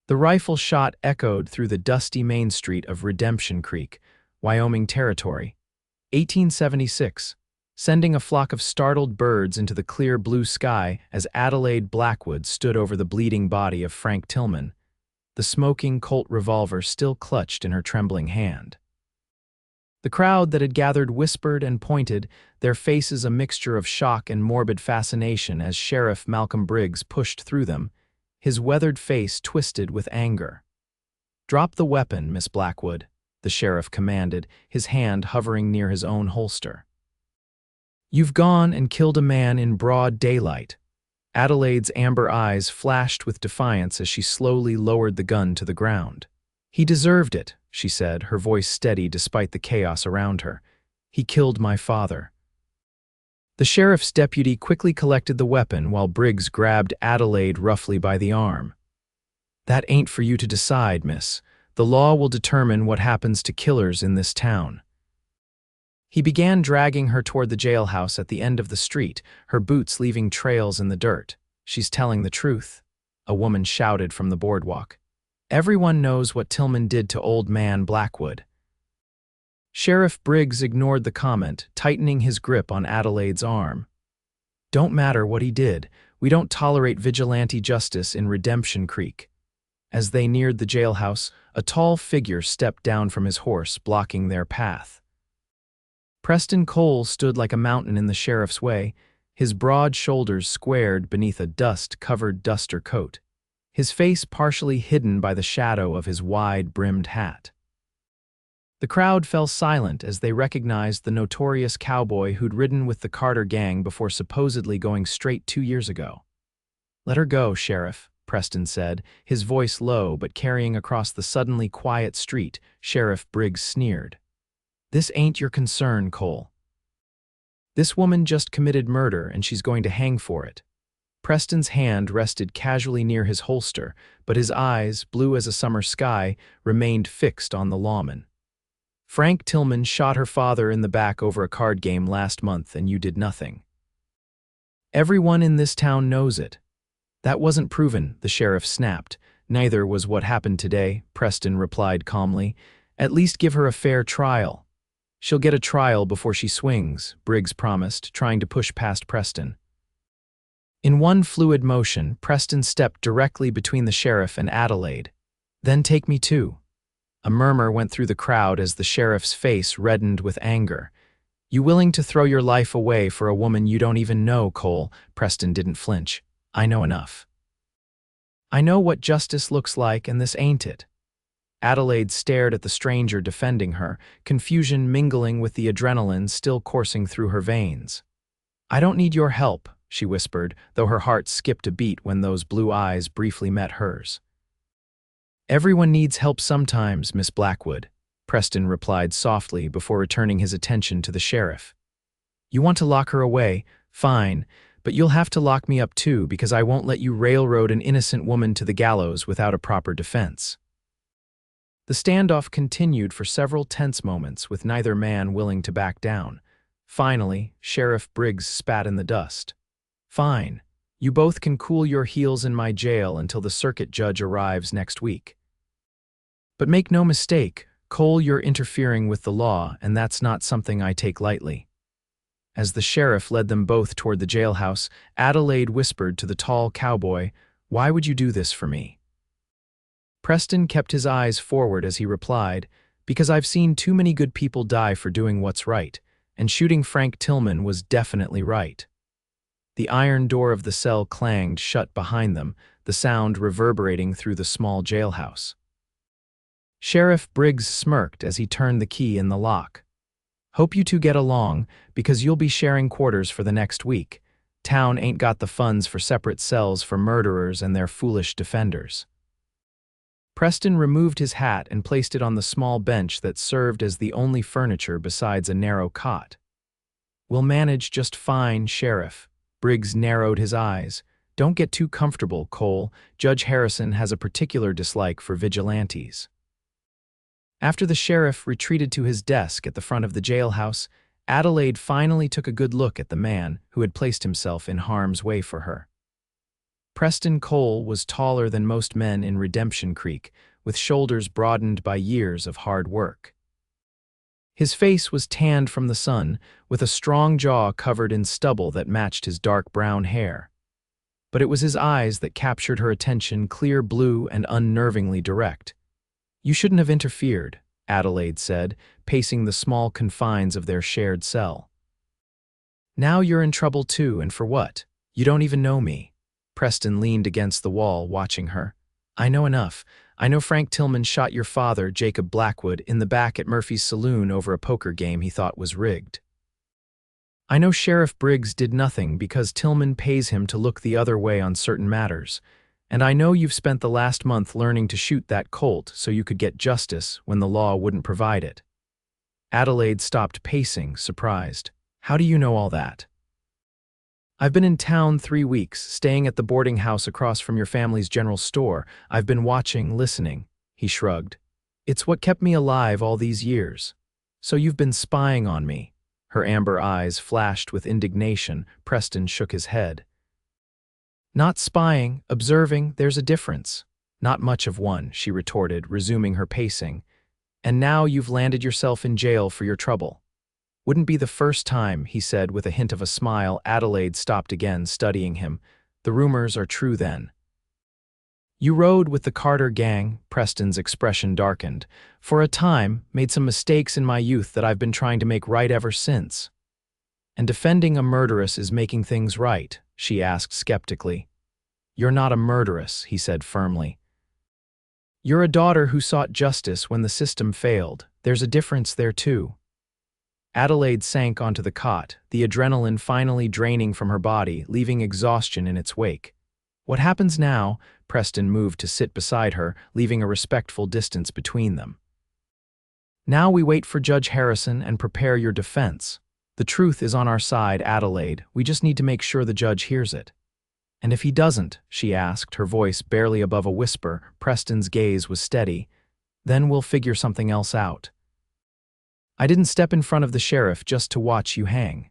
The rifle shot echoed through the dusty main street of Redemption Creek, Wyoming Territory, 1876, sending a flock of startled birds into the clear blue sky as Adelaide Blackwood stood over the bleeding body of Frank Tillman, the smoking Colt revolver still clutched in her trembling hand. The crowd that had gathered whispered and pointed, their faces a mixture of shock and morbid fascination as Sheriff Malcolm Briggs pushed through them, his weathered face twisted with anger. "Drop the weapon, Miss Blackwood," the sheriff commanded, his hand hovering near his own holster. "You've gone and killed a man in broad daylight." Adelaide's amber eyes flashed with defiance as she slowly lowered the gun to the ground. "He deserved it," she said, her voice steady despite the chaos around her. "He killed my father." The sheriff's deputy quickly collected the weapon while Briggs grabbed Adelaide roughly by the arm. "That ain't for you to decide, miss. The law will determine what happens to killers in this town." He began dragging her toward the jailhouse at the end of the street, her boots leaving trails in the dirt. "She's telling the truth," a woman shouted from the boardwalk. "Everyone knows what Tillman did to old man Blackwood." Sheriff Briggs ignored the comment, tightening his grip on Adelaide's arm. "Don't matter what he did, we don't tolerate vigilante justice in Redemption Creek." As they neared the jailhouse, a tall figure stepped down from his horse, blocking their path. Preston Cole stood like a mountain in the sheriff's way, his broad shoulders squared beneath a dust-covered duster coat, his face partially hidden by the shadow of his wide-brimmed hat. The crowd fell silent as they recognized the notorious cowboy who'd ridden with the Carter gang before supposedly going straight 2 years ago. "Let her go, Sheriff," Preston said, his voice low but carrying across the suddenly quiet street. Sheriff Briggs sneered. "This ain't your concern, Cole. This woman just committed murder and she's going to hang for it." Preston's hand rested casually near his holster, but his eyes, blue as a summer sky, remained fixed on the lawman. "Frank Tillman shot her father in the back over a card game last month and you did nothing. Everyone in this town knows it." "That wasn't proven," the sheriff snapped. "Neither was what happened today," Preston replied calmly. "At least give her a fair trial." "She'll get a trial before she swings," Briggs promised, trying to push past Preston. In one fluid motion, Preston stepped directly between the sheriff and Adelaide. "Then take me too." A murmur went through the crowd as the sheriff's face reddened with anger. "You willing to throw your life away for a woman you don't even know, Cole?" Preston didn't flinch. "I know enough. I know what justice looks like, and this ain't it." Adelaide stared at the stranger defending her, confusion mingling with the adrenaline still coursing through her veins. "I don't need your help," she whispered, though her heart skipped a beat when those blue eyes briefly met hers. "Everyone needs help sometimes, Miss Blackwood," Preston replied softly before returning his attention to the sheriff. "You want to lock her away? Fine, but you'll have to lock me up too because I won't let you railroad an innocent woman to the gallows without a proper defense." The standoff continued for several tense moments with neither man willing to back down. Finally, Sheriff Briggs spat in the dust. "Fine. You both can cool your heels in my jail until the circuit judge arrives next week. But make no mistake, Cole, you're interfering with the law, and that's not something I take lightly." As the sheriff led them both toward the jailhouse, Adelaide whispered to the tall cowboy, "Why would you do this for me?" Preston kept his eyes forward as he replied, "Because I've seen too many good people die for doing what's right, and shooting Frank Tillman was definitely right." The iron door of the cell clanged shut behind them, the sound reverberating through the small jailhouse. Sheriff Briggs smirked as he turned the key in the lock. "Hope you two get along, because you'll be sharing quarters for the next week. Town ain't got the funds for separate cells for murderers and their foolish defenders." Preston removed his hat and placed it on the small bench that served as the only furniture besides a narrow cot. "We'll manage just fine, Sheriff." Briggs narrowed his eyes. "Don't get too comfortable, Cole. Judge Harrison has a particular dislike for vigilantes." After the sheriff retreated to his desk at the front of the jailhouse, Adelaide finally took a good look at the man who had placed himself in harm's way for her. Preston Cole was taller than most men in Redemption Creek, with shoulders broadened by years of hard work. His face was tanned from the sun, with a strong jaw covered in stubble that matched his dark brown hair. But it was his eyes that captured her attention, clear blue and unnervingly direct. "You shouldn't have interfered," Adelaide said, pacing the small confines of their shared cell. "Now you're in trouble too, and for what? You don't even know me." Preston leaned against the wall, watching her. "I know enough. I know Frank Tillman shot your father, Jacob Blackwood, in the back at Murphy's saloon over a poker game he thought was rigged. I know Sheriff Briggs did nothing because Tillman pays him to look the other way on certain matters. And I know you've spent the last month learning to shoot that colt so you could get justice when the law wouldn't provide it." Adelaide stopped pacing, surprised. "How do you know all that?" "I've been in town 3 weeks, staying at the boarding house across from your family's general store. I've been watching, listening," he shrugged. "It's what kept me alive all these years." "So you've been spying on me?" Her amber eyes flashed with indignation. Preston shook his head. "Not spying, observing, there's a difference." "Not much of one," she retorted, resuming her pacing. "And now you've landed yourself in jail for your trouble." "Wouldn't be the first time," he said with a hint of a smile. Adelaide stopped again, studying him. "The rumors are true then." "You rode with the Carter gang," Preston's expression darkened. "For a time, made some mistakes in my youth that I've been trying to make right ever since." "And defending a murderess is making things right?" she asked skeptically. "You're not a murderess," he said firmly. "You're a daughter who sought justice when the system failed. There's a difference there too." Adelaide sank onto the cot, the adrenaline finally draining from her body, leaving exhaustion in its wake. "What happens now?" Preston moved to sit beside her, leaving a respectful distance between them. "Now we wait for Judge Harrison and prepare your defense. The truth is on our side, Adelaide. We just need to make sure the judge hears it." "And if he doesn't?" she asked, her voice barely above a whisper. Preston's gaze was steady. "Then we'll figure something else out. I didn't step in front of the sheriff just to watch you hang."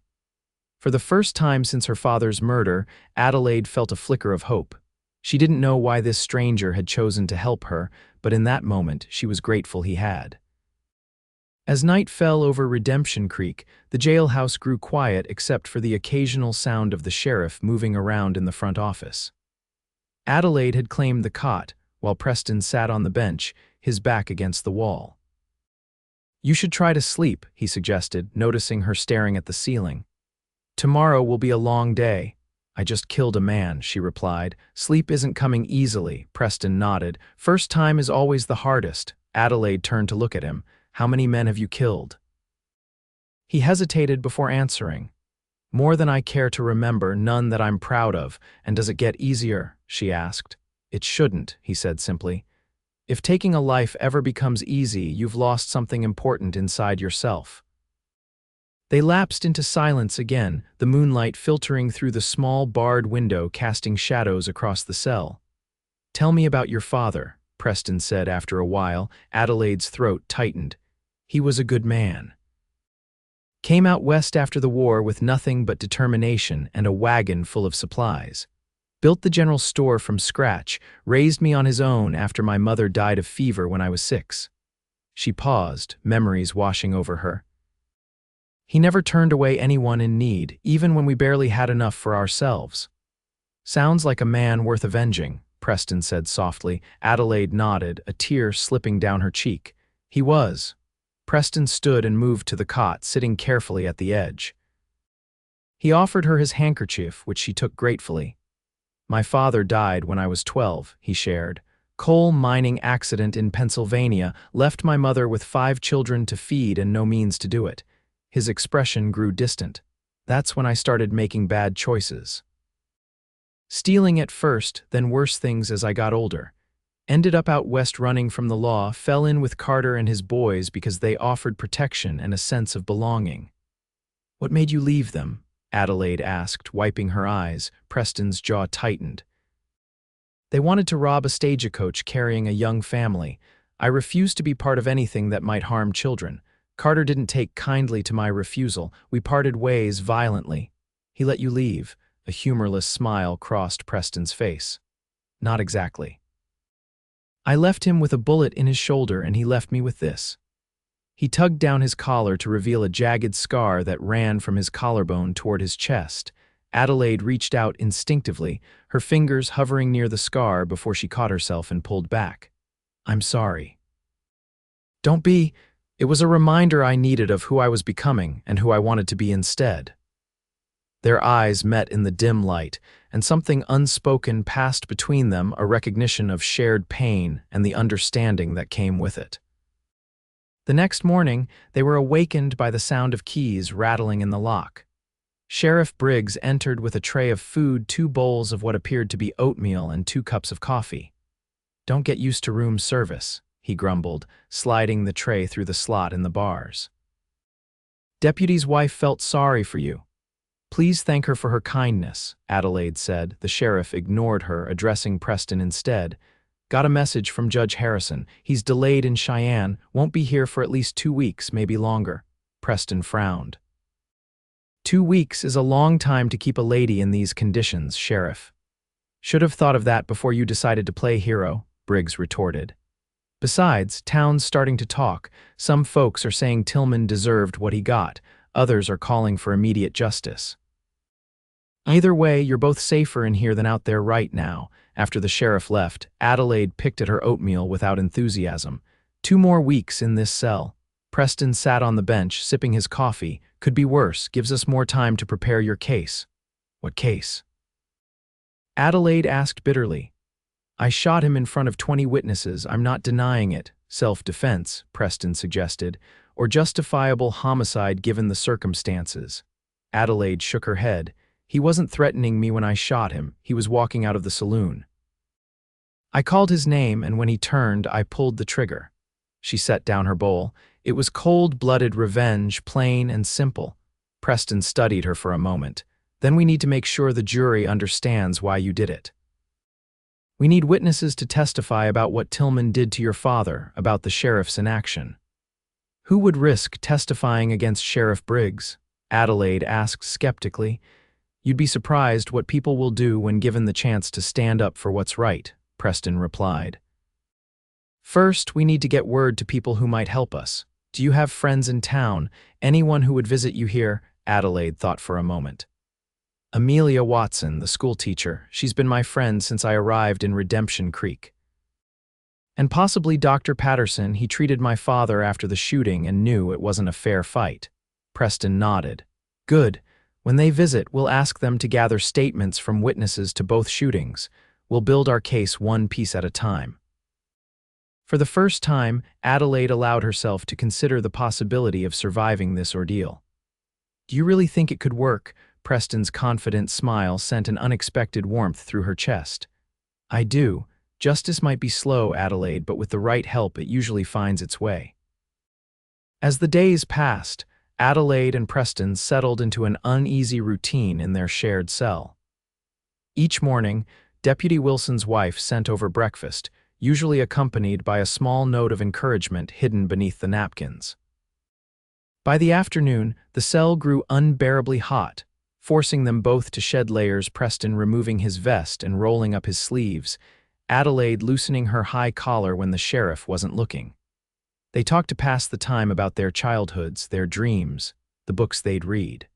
For the first time since her father's murder, Adelaide felt a flicker of hope. She didn't know why this stranger had chosen to help her, but in that moment she was grateful he had. As night fell over Redemption Creek, the jailhouse grew quiet except for the occasional sound of the sheriff moving around in the front office. Adelaide had claimed the cot, while Preston sat on the bench, his back against the wall. "You should try to sleep," he suggested, noticing her staring at the ceiling. "Tomorrow will be a long day." "I just killed a man," she replied. "Sleep isn't coming easily." Preston nodded. "First time is always the hardest." Adelaide turned to look at him. "How many men have you killed?" He hesitated before answering. "More than I care to remember, none that I'm proud of." "And does it get easier?" she asked. "It shouldn't," he said simply. "If taking a life ever becomes easy, you've lost something important inside yourself." They lapsed into silence again, the moonlight filtering through the small barred window casting shadows across the cell. "Tell me about your father," Preston said after a while. Adelaide's throat tightened. "He was a good man. Came out west after the war with nothing but determination and a wagon full of supplies. Built the general store from scratch, raised me on his own after my mother died of fever when I was 6. She paused, memories washing over her. "He never turned away anyone in need, even when we barely had enough for ourselves." "Sounds like a man worth avenging," Preston said softly. Adelaide nodded, a tear slipping down her cheek. "He was." Preston stood and moved to the cot, sitting carefully at the edge. He offered her his handkerchief, which she took gratefully. "My father died when I was 12, he shared. "Coal mining accident in Pennsylvania left my mother with 5 children to feed and no means to do it." His expression grew distant. "That's when I started making bad choices. Stealing at first, then worse things as I got older. Ended up out west running from the law, fell in with Carter and his boys because they offered protection and a sense of belonging." "What made you leave them?" Adelaide asked, wiping her eyes. Preston's jaw tightened. "They wanted to rob a stagecoach carrying a young family. I refused to be part of anything that might harm children. Carter didn't take kindly to my refusal. We parted ways violently." "He let you leave?" A humorless smile crossed Preston's face. Not exactly. I left him with a bullet in his shoulder and he left me with this. He tugged down his collar to reveal a jagged scar that ran from his collarbone toward his chest. Adelaide reached out instinctively, her fingers hovering near the scar before she caught herself and pulled back. I'm sorry. Don't be. It was a reminder I needed of who I was becoming and who I wanted to be instead. Their eyes met in the dim light, and something unspoken passed between them, a recognition of shared pain and the understanding that came with it. The next morning, they were awakened by the sound of keys rattling in the lock. Sheriff Briggs entered with a tray of food, 2 bowls of what appeared to be oatmeal, and 2 cups of coffee. Don't get used to room service, he grumbled, sliding the tray through the slot in the bars. Deputy's wife felt sorry for you. Please thank her for her kindness, Adelaide said. The sheriff ignored her, addressing Preston instead. Got a message from Judge Harrison. He's delayed in Cheyenne, won't be here for at least 2 weeks, maybe longer. Preston frowned. 2 weeks is a long time to keep a lady in these conditions, Sheriff. Should have thought of that before you decided to play hero, Briggs retorted. Besides, town's starting to talk. Some folks are saying Tillman deserved what he got. Others are calling for immediate justice. Either way, you're both safer in here than out there right now. After the sheriff left, Adelaide picked at her oatmeal without enthusiasm. 2 more weeks in this cell. Preston sat on the bench, sipping his coffee. Could be worse, gives us more time to prepare your case. What case? Adelaide asked bitterly. I shot him in front of 20 witnesses. I'm not denying it. Self-defense, Preston suggested, or justifiable homicide given the circumstances. Adelaide shook her head. He wasn't threatening me when I shot him. He was walking out of the saloon. I called his name, and when he turned, I pulled the trigger. She set down her bowl. It was cold-blooded revenge, plain and simple. Preston studied her for a moment. Then we need to make sure the jury understands why you did it. We need witnesses to testify about what Tillman did to your father, about the sheriff's inaction. Who would risk testifying against Sheriff Briggs? Adelaide asked skeptically. You'd be surprised what people will do when given the chance to stand up for what's right, Preston replied. First, we need to get word to people who might help us. Do you have friends in town? Anyone who would visit you here? Adelaide thought for a moment. Amelia Watson, the schoolteacher. She's been my friend since I arrived in Redemption Creek. And possibly Dr. Patterson. He treated my father after the shooting and knew it wasn't a fair fight. Preston nodded. Good. When they visit, we'll ask them to gather statements from witnesses to both shootings. We'll build our case one piece at a time. For the first time, Adelaide allowed herself to consider the possibility of surviving this ordeal. Do you really think it could work? Preston's confident smile sent an unexpected warmth through her chest. I do. Justice might be slow, Adelaide, but with the right help it usually finds its way. As the days passed, Adelaide and Preston settled into an uneasy routine in their shared cell. Each morning, Deputy Wilson's wife sent over breakfast, usually accompanied by a small note of encouragement hidden beneath the napkins. By the afternoon, the cell grew unbearably hot, forcing them both to shed layers, Preston removing his vest and rolling up his sleeves, Adelaide loosening her high collar when the sheriff wasn't looking. They talked to pass the time about their childhoods, their dreams, the books they'd read.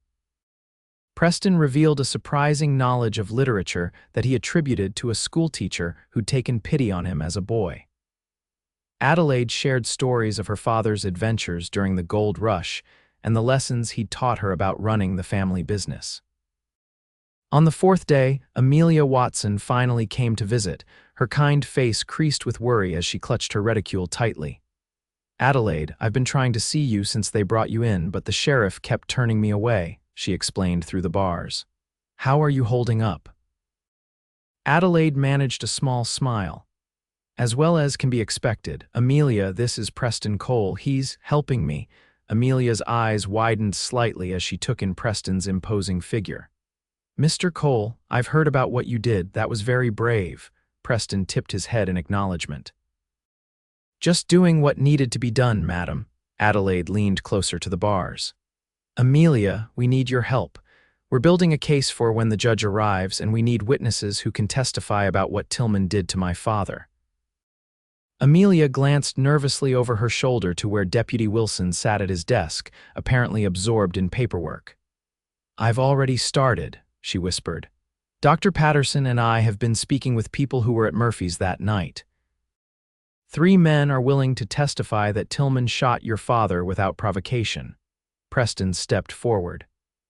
Preston revealed a surprising knowledge of literature that he attributed to a schoolteacher who'd taken pity on him as a boy. Adelaide shared stories of her father's adventures during the gold rush and the lessons he'd taught her about running the family business. On the 4th day, Amelia Watson finally came to visit, her kind face creased with worry as she clutched her reticule tightly. Adelaide, I've been trying to see you since they brought you in, but the sheriff kept turning me away, she explained through the bars. How are you holding up? Adelaide managed a small smile. As well as can be expected. Amelia, this is Preston Cole. He's helping me. Amelia's eyes widened slightly as she took in Preston's imposing figure. Mr. Cole, I've heard about what you did. That was very brave. Preston tipped his head in acknowledgement. Just doing what needed to be done, madam. Adelaide leaned closer to the bars. Amelia, we need your help. We're building a case for when the judge arrives, and we need witnesses who can testify about what Tillman did to my father." Amelia glanced nervously over her shoulder to where Deputy Wilson sat at his desk, apparently absorbed in paperwork. "I've already started," she whispered. "Dr. Patterson and I have been speaking with people who were at Murphy's that night. 3 men are willing to testify that Tillman shot your father without provocation." Preston stepped forward.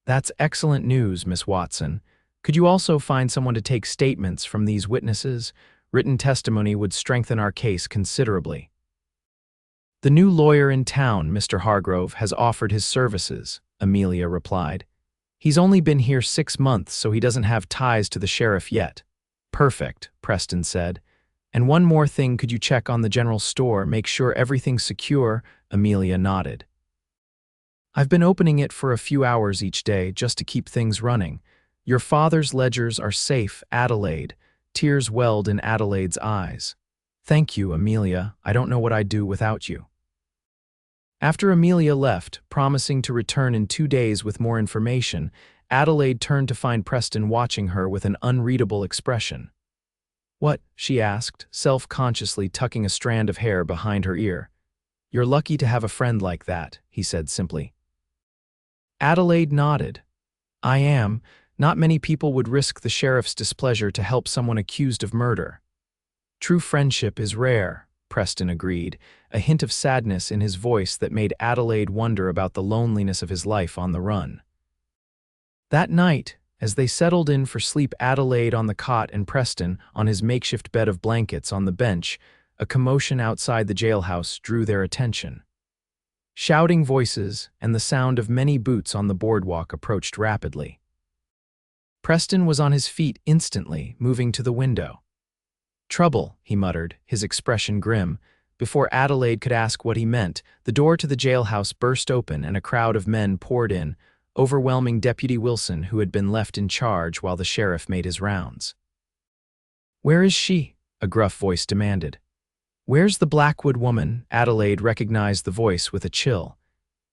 "That's excellent news, Miss Watson. Could you also find someone to take statements from these witnesses? Written testimony would strengthen our case considerably." "The new lawyer in town, Mr. Hargrove, has offered his services," Amelia replied. "He's only been here 6 months, so he doesn't have ties to the sheriff yet." "Perfect," Preston said. "And one more thing, could you check on the general store, make sure everything's secure?" Amelia nodded. "I've been opening it for a few hours each day just to keep things running. Your father's ledgers are safe, Adelaide." Tears welled in Adelaide's eyes. "Thank you, Amelia. I don't know what I'd do without you." After Amelia left, promising to return in 2 days with more information, Adelaide turned to find Preston watching her with an unreadable expression. "What?" she asked, self-consciously tucking a strand of hair behind her ear. "You're lucky to have a friend like that," he said simply. Adelaide nodded. "I am. Not many people would risk the sheriff's displeasure to help someone accused of murder." "True friendship is rare," Preston agreed, a hint of sadness in his voice that made Adelaide wonder about the loneliness of his life on the run. That night, as they settled in for sleep, Adelaide on the cot and Preston on his makeshift bed of blankets on the bench, a commotion outside the jailhouse drew their attention. Shouting voices and the sound of many boots on the boardwalk approached rapidly. Preston was on his feet instantly, moving to the window. "Trouble," he muttered, his expression grim. Before Adelaide could ask what he meant, the door to the jailhouse burst open and a crowd of men poured in, overwhelming Deputy Wilson, who had been left in charge while the sheriff made his rounds. "Where is she?" a gruff voice demanded. "Where's the Blackwood woman?" Adelaide recognized the voice with a chill.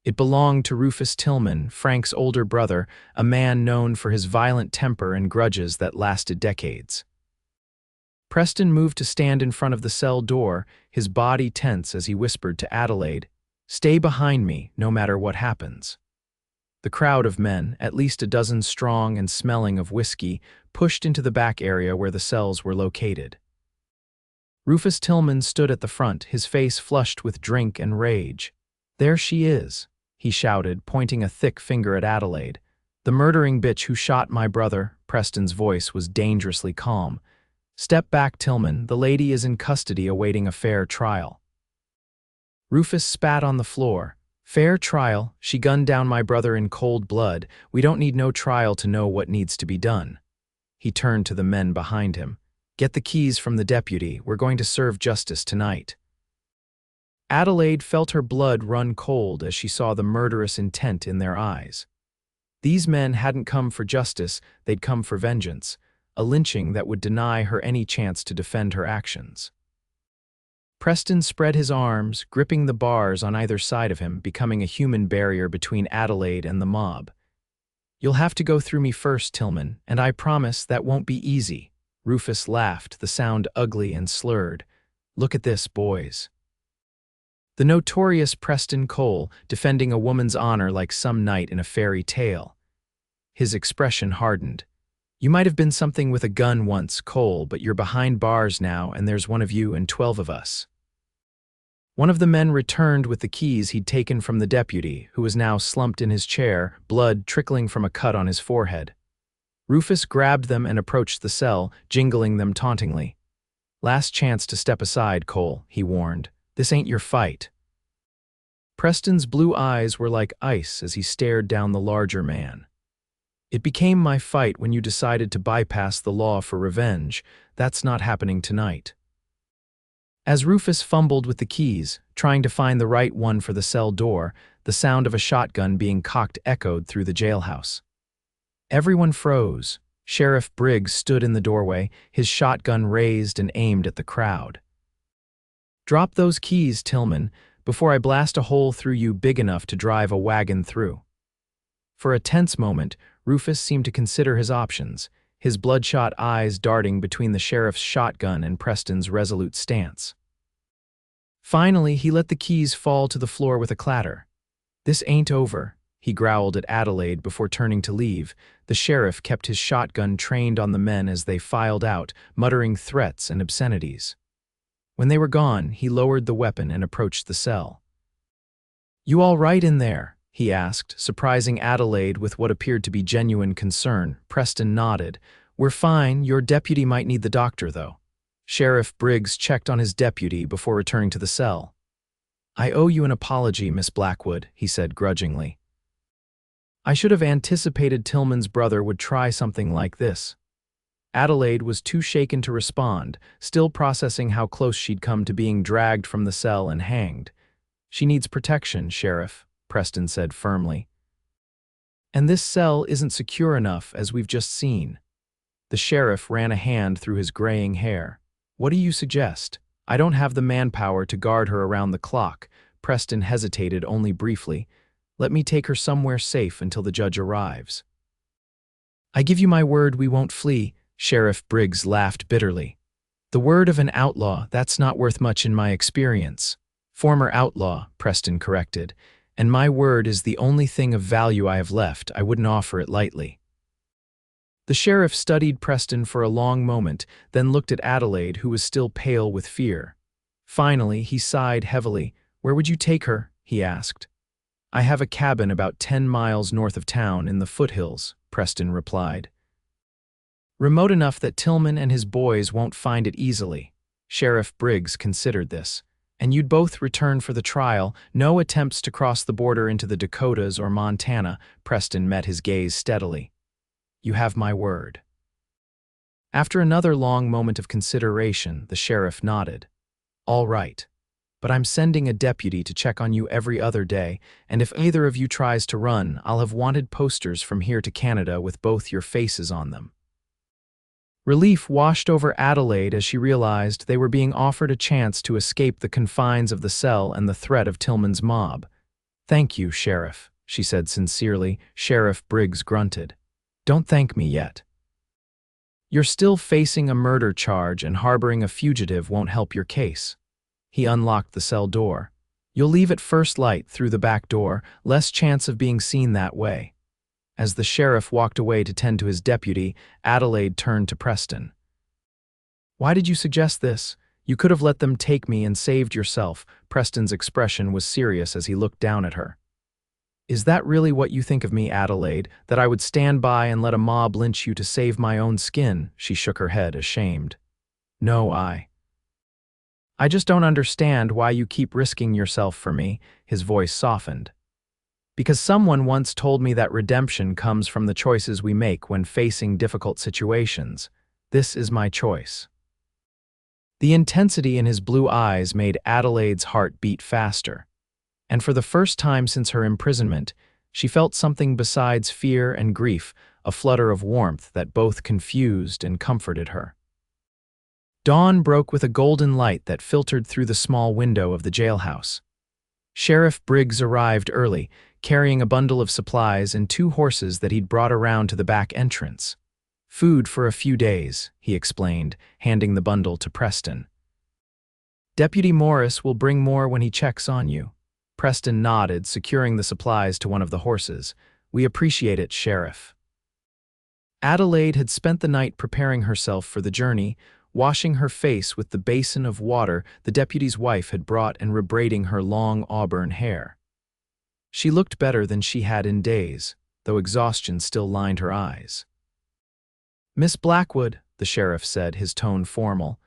It belonged to Rufus Tillman, Frank's older brother, a man known for his violent temper and grudges that lasted decades. Preston moved to stand in front of the cell door, his body tense as he whispered to Adelaide, "Stay behind me, no matter what happens." The crowd of men, at least a dozen strong and smelling of whiskey, pushed into the back area where the cells were located. Rufus Tillman stood at the front, his face flushed with drink and rage. "There she is," he shouted, pointing a thick finger at Adelaide. "The murdering bitch who shot my brother." Preston's voice was dangerously calm. "Step back, Tillman. The lady is in custody awaiting a fair trial." Rufus spat on the floor. "Fair trial? She gunned down my brother in cold blood. We don't need no trial to know what needs to be done." He turned to the men behind him. "Get the keys from the deputy. We're going to serve justice tonight." Adelaide felt her blood run cold as she saw the murderous intent in their eyes. These men hadn't come for justice, they'd come for vengeance, a lynching that would deny her any chance to defend her actions. Preston spread his arms, gripping the bars on either side of him, becoming a human barrier between Adelaide and the mob. "You'll have to go through me first, Tillman, and I promise that won't be easy." Rufus laughed, the sound ugly and slurred. "Look at this, boys." The notorious Preston Cole, defending a woman's honor like some knight in a fairy tale. His expression hardened. "You might have been something with a gun once, Cole, but you're behind bars now, and there's one of you and 12 of us." One of the men returned with the keys he'd taken from the deputy, who was now slumped in his chair, blood trickling from a cut on his forehead. Rufus grabbed them and approached the cell, jingling them tauntingly. "Last chance to step aside, Cole," he warned. "This ain't your fight." Preston's blue eyes were like ice as he stared down the larger man. "It became my fight when you decided to bypass the law for revenge. That's not happening tonight." As Rufus fumbled with the keys, trying to find the right one for the cell door, the sound of a shotgun being cocked echoed through the jailhouse. Everyone froze. Sheriff Briggs stood in the doorway, his shotgun raised and aimed at the crowd. "Drop those keys, Tillman, before I blast a hole through you big enough to drive a wagon through." For a tense moment, Rufus seemed to consider his options, his bloodshot eyes darting between the sheriff's shotgun and Preston's resolute stance. Finally, he let the keys fall to the floor with a clatter. "This ain't over," he growled at Adelaide before turning to leave. The sheriff kept his shotgun trained on the men as they filed out, muttering threats and obscenities. When they were gone, he lowered the weapon and approached the cell. "You all right in there?" he asked, surprising Adelaide with what appeared to be genuine concern. Preston nodded. "We're fine. Your deputy might need the doctor, though." Sheriff Briggs checked on his deputy before returning to the cell. "I owe you an apology, Miss Blackwood," he said grudgingly. "I should have anticipated Tillman's brother would try something like this." Adelaide was too shaken to respond, still processing how close she'd come to being dragged from the cell and hanged. "She needs protection, Sheriff," Preston said firmly. "And this cell isn't secure enough, as we've just seen." The sheriff ran a hand through his graying hair. "What do you suggest?" "I don't have the manpower to guard her around the clock." Preston hesitated only briefly. "Let me take her somewhere safe until the judge arrives." "I give you my word we won't flee," Sheriff Briggs laughed bitterly. "The word of an outlaw, that's not worth much in my experience." "Former outlaw," Preston corrected. "And my word is the only thing of value I have left. I wouldn't offer it lightly." The sheriff studied Preston for a long moment, then looked at Adelaide, who was still pale with fear. Finally, he sighed heavily. "Where would you take her?" he asked. "I have a cabin about 10 miles north of town in the foothills," Preston replied. "Remote enough that Tillman and his boys won't find it easily." Sheriff Briggs considered this. "And you'd both return for the trial. No attempts to cross the border into the Dakotas or Montana." Preston met his gaze steadily. "You have my word." After another long moment of consideration, the sheriff nodded. "All right. But I'm sending a deputy to check on you every other day, and if either of you tries to run, I'll have wanted posters from here to Canada with both your faces on them." Relief washed over Adelaide as she realized they were being offered a chance to escape the confines of the cell and the threat of Tillman's mob. "Thank you, Sheriff," she said sincerely. Sheriff Briggs grunted. "Don't thank me yet. You're still facing a murder charge, and harboring a fugitive won't help your case." He unlocked the cell door. "You'll leave at first light through the back door, less chance of being seen that way." As the sheriff walked away to tend to his deputy, Adelaide turned to Preston. "Why did you suggest this? You could have let them take me and saved yourself." Preston's expression was serious as he looked down at her. "Is that really what you think of me, Adelaide, that I would stand by and let a mob lynch you to save my own skin?" She shook her head, ashamed. "No, I just don't understand why you keep risking yourself for me." His voice softened. "Because someone once told me that redemption comes from the choices we make when facing difficult situations. This is my choice." The intensity in his blue eyes made Adelaide's heart beat faster. And for the first time since her imprisonment, she felt something besides fear and grief, a flutter of warmth that both confused and comforted her. Dawn broke with a golden light that filtered through the small window of the jailhouse. Sheriff Briggs arrived early, carrying a bundle of supplies and 2 horses that he'd brought around to the back entrance. "Food for a few days," he explained, handing the bundle to Preston. "Deputy Morris will bring more when he checks on you." Preston nodded, securing the supplies to one of the horses. "We appreciate it, Sheriff." Adelaide had spent the night preparing herself for the journey, washing her face with the basin of water the deputy's wife had brought and rebraiding her long auburn hair. She looked better than she had in days, though exhaustion still lined her eyes. "Miss Blackwood," the sheriff said, his tone formal,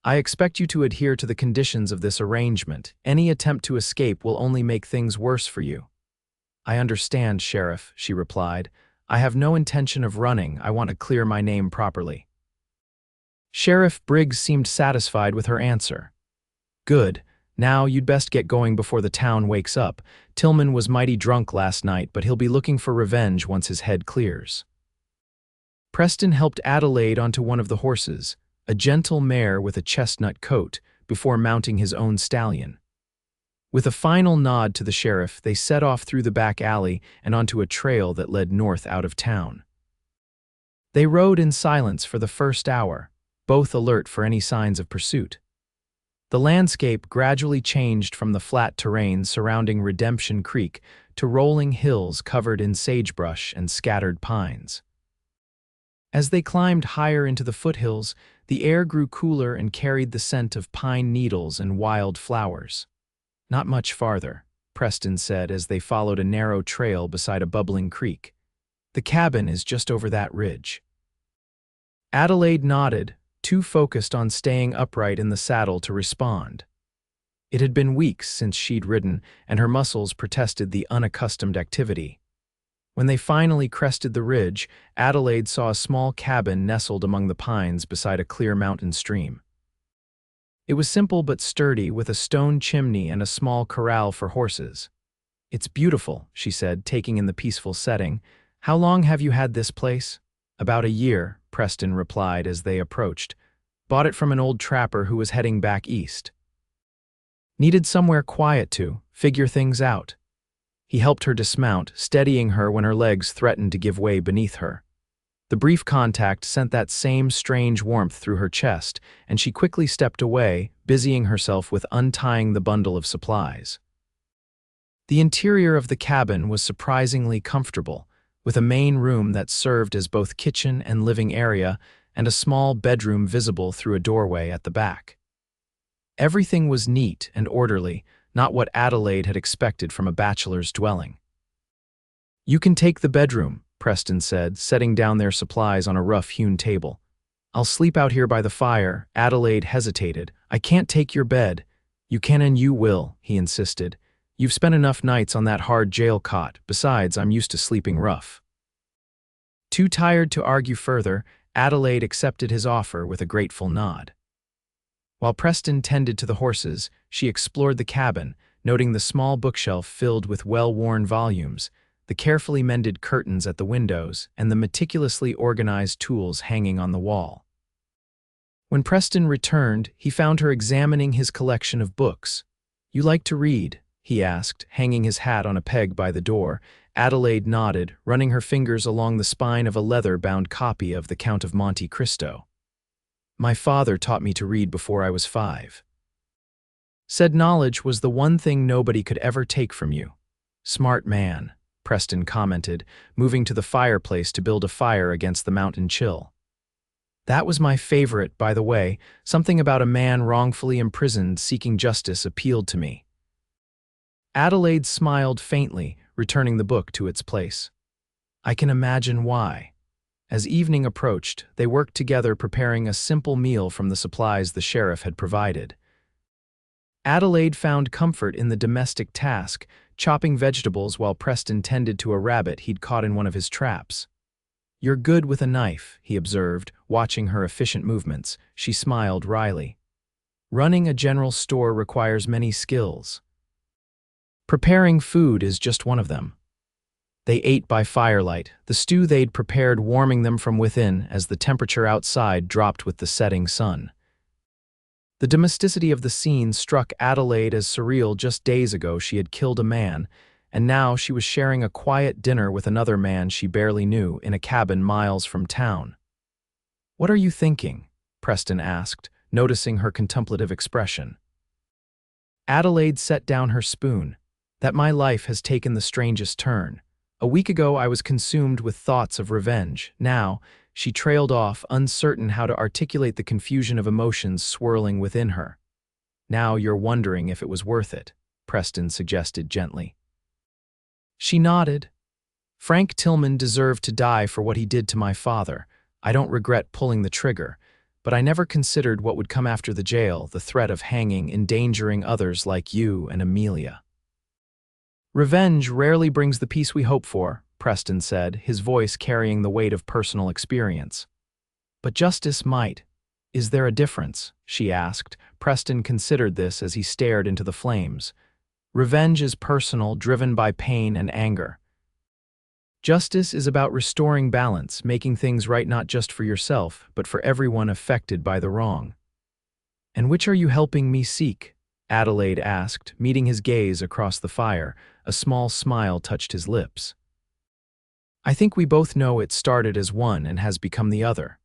"I expect you to adhere to the conditions of this arrangement. Any attempt to escape will only make things worse for you." "I understand, Sheriff," she replied. "I have no intention of running. I want to clear my name properly." Sheriff Briggs seemed satisfied with her answer. "Good. Now you'd best get going before the town wakes up. Tillman was mighty drunk last night, but he'll be looking for revenge once his head clears." Preston helped Adelaide onto one of the horses, a gentle mare with a chestnut coat, before mounting his own stallion. With a final nod to the sheriff, they set off through the back alley and onto a trail that led north out of town. They rode in silence for the first hour, both alert for any signs of pursuit. The landscape gradually changed from the flat terrain surrounding Redemption Creek to rolling hills covered in sagebrush and scattered pines. As they climbed higher into the foothills, the air grew cooler and carried the scent of pine needles and wild flowers. "Not much farther," Preston said as they followed a narrow trail beside a bubbling creek. "The cabin is just over that ridge." Adelaide nodded, too focused on staying upright in the saddle to respond. It had been weeks since she'd ridden, and her muscles protested the unaccustomed activity. When they finally crested the ridge, Adelaide saw a small cabin nestled among the pines beside a clear mountain stream. It was simple but sturdy, with a stone chimney and a small corral for horses. "It's beautiful," she said, taking in the peaceful setting. "How long have you had this place?" "About a year," Preston replied as they approached. "Bought it from an old trapper who was heading back east. Needed somewhere quiet to figure things out." He helped her dismount, steadying her when her legs threatened to give way beneath her. The brief contact sent that same strange warmth through her chest, and she quickly stepped away, busying herself with untying the bundle of supplies. The interior of the cabin was surprisingly comfortable, with a main room that served as both kitchen and living area, and a small bedroom visible through a doorway at the back. Everything was neat and orderly, not what Adelaide had expected from a bachelor's dwelling. "You can take the bedroom," Preston said, setting down their supplies on a rough-hewn table. "I'll sleep out here by the fire." Adelaide hesitated. "I can't take your bed." "You can and you will," he insisted. "You've spent enough nights on that hard jail cot. Besides, I'm used to sleeping rough." Too tired to argue further, Adelaide accepted his offer with a grateful nod. While Preston tended to the horses, she explored the cabin, noting the small bookshelf filled with well-worn volumes, the carefully mended curtains at the windows, and the meticulously organized tools hanging on the wall. When Preston returned, he found her examining his collection of books. "You like to read?" he asked, hanging his hat on a peg by the door. Adelaide nodded, running her fingers along the spine of a leather-bound copy of The Count of Monte Cristo. "My father taught me to read before I was 5. Said knowledge was the one thing nobody could ever take from you." "Smart man," Preston commented, moving to the fireplace to build a fire against the mountain chill. "That was my favorite, by the way. Something about a man wrongfully imprisoned seeking justice appealed to me." Adelaide smiled faintly, returning the book to its place. "I can imagine why." As evening approached, they worked together preparing a simple meal from the supplies the sheriff had provided. Adelaide found comfort in the domestic task, chopping vegetables while Preston tended to a rabbit he'd caught in one of his traps. "You're good with a knife," he observed, watching her efficient movements. She smiled wryly. "Running a general store requires many skills. Preparing food is just one of them." They ate by firelight, the stew they'd prepared warming them from within as the temperature outside dropped with the setting sun. The domesticity of the scene struck Adelaide as surreal. Just days ago she had killed a man, and now she was sharing a quiet dinner with another man she barely knew in a cabin miles from town. "What are you thinking?" Preston asked, noticing her contemplative expression. Adelaide set down her spoon. "That my life has taken the strangest turn. A week ago I was consumed with thoughts of revenge. Now," she trailed off, uncertain how to articulate the confusion of emotions swirling within her. "Now you're wondering if it was worth it," Preston suggested gently. She nodded. "Frank Tillman deserved to die for what he did to my father. I don't regret pulling the trigger, but I never considered what would come after the jail, the threat of hanging, endangering others like you and Amelia." "Revenge rarely brings the peace we hope for," Preston said, his voice carrying the weight of personal experience. "But justice might. Is there a difference?" she asked. Preston considered this as he stared into the flames. "Revenge is personal, driven by pain and anger. Justice is about restoring balance, making things right not just for yourself, but for everyone affected by the wrong." "And which are you helping me seek?" Adelaide asked, meeting his gaze across the fire. A small smile touched his lips. I think we both know it started as one and has become the other.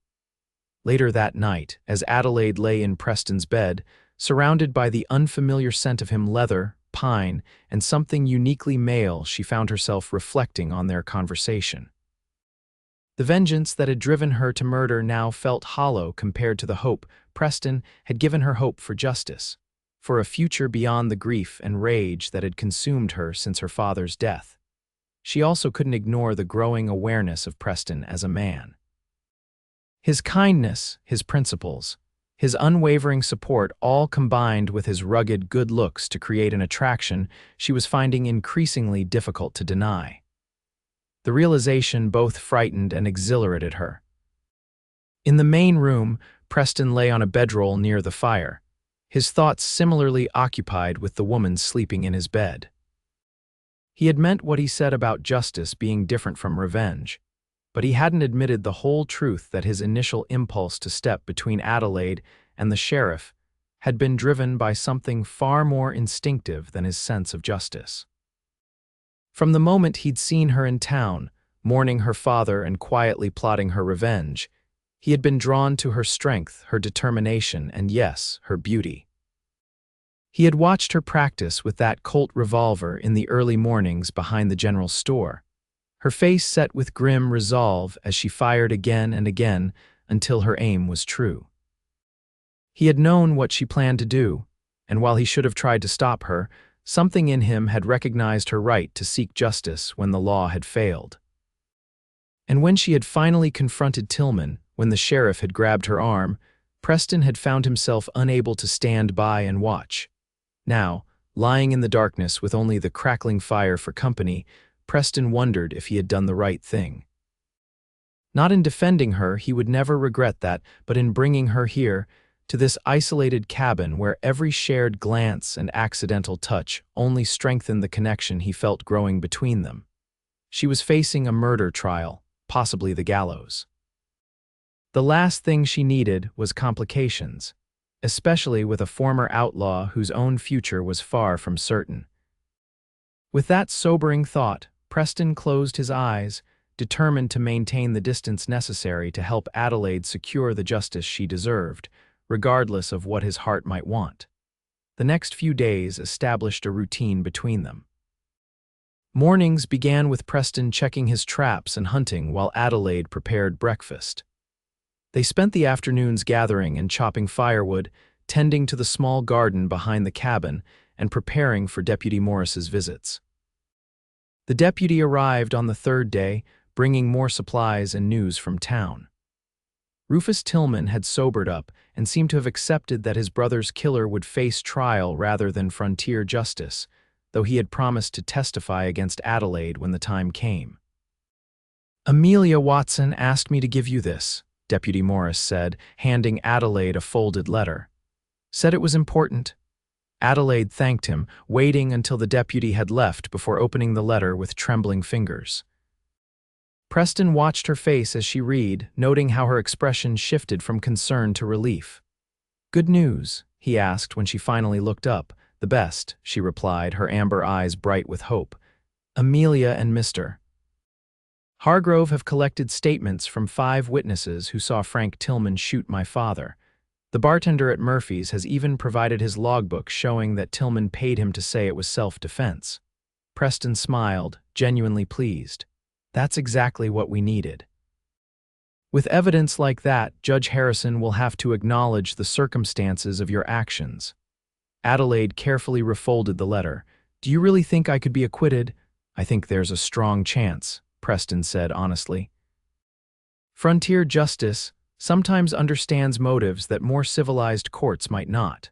Later that night, as Adelaide lay in Preston's bed, surrounded by the unfamiliar scent of him leather, pine, and something uniquely male, she found herself reflecting on their conversation. The vengeance that had driven her to murder now felt hollow compared to the hope Preston had given her, hope for justice, for a future beyond the grief and rage that had consumed her since her father's death. She also couldn't ignore the growing awareness of Preston as a man. His kindness, his principles, his unwavering support all combined with his rugged good looks to create an attraction she was finding increasingly difficult to deny. The realization both frightened and exhilarated her. In the main room, Preston lay on a bedroll near the fire, his thoughts similarly occupied with the woman sleeping in his bed. He had meant what he said about justice being different from revenge, but he hadn't admitted the whole truth that his initial impulse to step between Adelaide and the sheriff had been driven by something far more instinctive than his sense of justice. From the moment he'd seen her in town, mourning her father and quietly plotting her revenge, he had been drawn to her strength, her determination, and yes, her beauty. He had watched her practice with that Colt revolver in the early mornings behind the general store, her face set with grim resolve as she fired again and again until her aim was true. He had known what she planned to do, and while he should have tried to stop her, something in him had recognized her right to seek justice when the law had failed. And when she had finally confronted Tillman, when the sheriff had grabbed her arm, Preston had found himself unable to stand by and watch. Now, lying in the darkness with only the crackling fire for company, Preston wondered if he had done the right thing. Not in defending her, he would never regret that, but in bringing her here, to this isolated cabin where every shared glance and accidental touch only strengthened the connection he felt growing between them. She was facing a murder trial, possibly the gallows. The last thing she needed was complications, especially with a former outlaw whose own future was far from certain. With that sobering thought, Preston closed his eyes, determined to maintain the distance necessary to help Adelaide secure the justice she deserved, regardless of what his heart might want. The next few days established a routine between them. Mornings began with Preston checking his traps and hunting while Adelaide prepared breakfast. They spent the afternoons gathering and chopping firewood, tending to the small garden behind the cabin, and preparing for Deputy Morris's visits. The deputy arrived on the third day, bringing more supplies and news from town. Rufus Tillman had sobered up and seemed to have accepted that his brother's killer would face trial rather than frontier justice, though he had promised to testify against Adelaide when the time came. "Amelia Watson asked me to give you this," Deputy Morris said, handing Adelaide a folded letter. "Said it was important." Adelaide thanked him, waiting until the deputy had left before opening the letter with trembling fingers. Preston watched her face as she read, noting how her expression shifted from concern to relief. "Good news?" he asked when she finally looked up. "The best," she replied, her amber eyes bright with hope. "Amelia and Mr. Hargrove have collected statements from 5 witnesses who saw Frank Tillman shoot my father. The bartender at Murphy's has even provided his logbook showing that Tillman paid him to say it was self-defense." Preston smiled, genuinely pleased. "That's exactly what we needed. With evidence like that, Judge Harrison will have to acknowledge the circumstances of your actions." Adelaide carefully refolded the letter. "Do you really think I could be acquitted?" "I think there's a strong chance," Preston said honestly. Frontier justice sometimes understands motives that more civilized courts might not.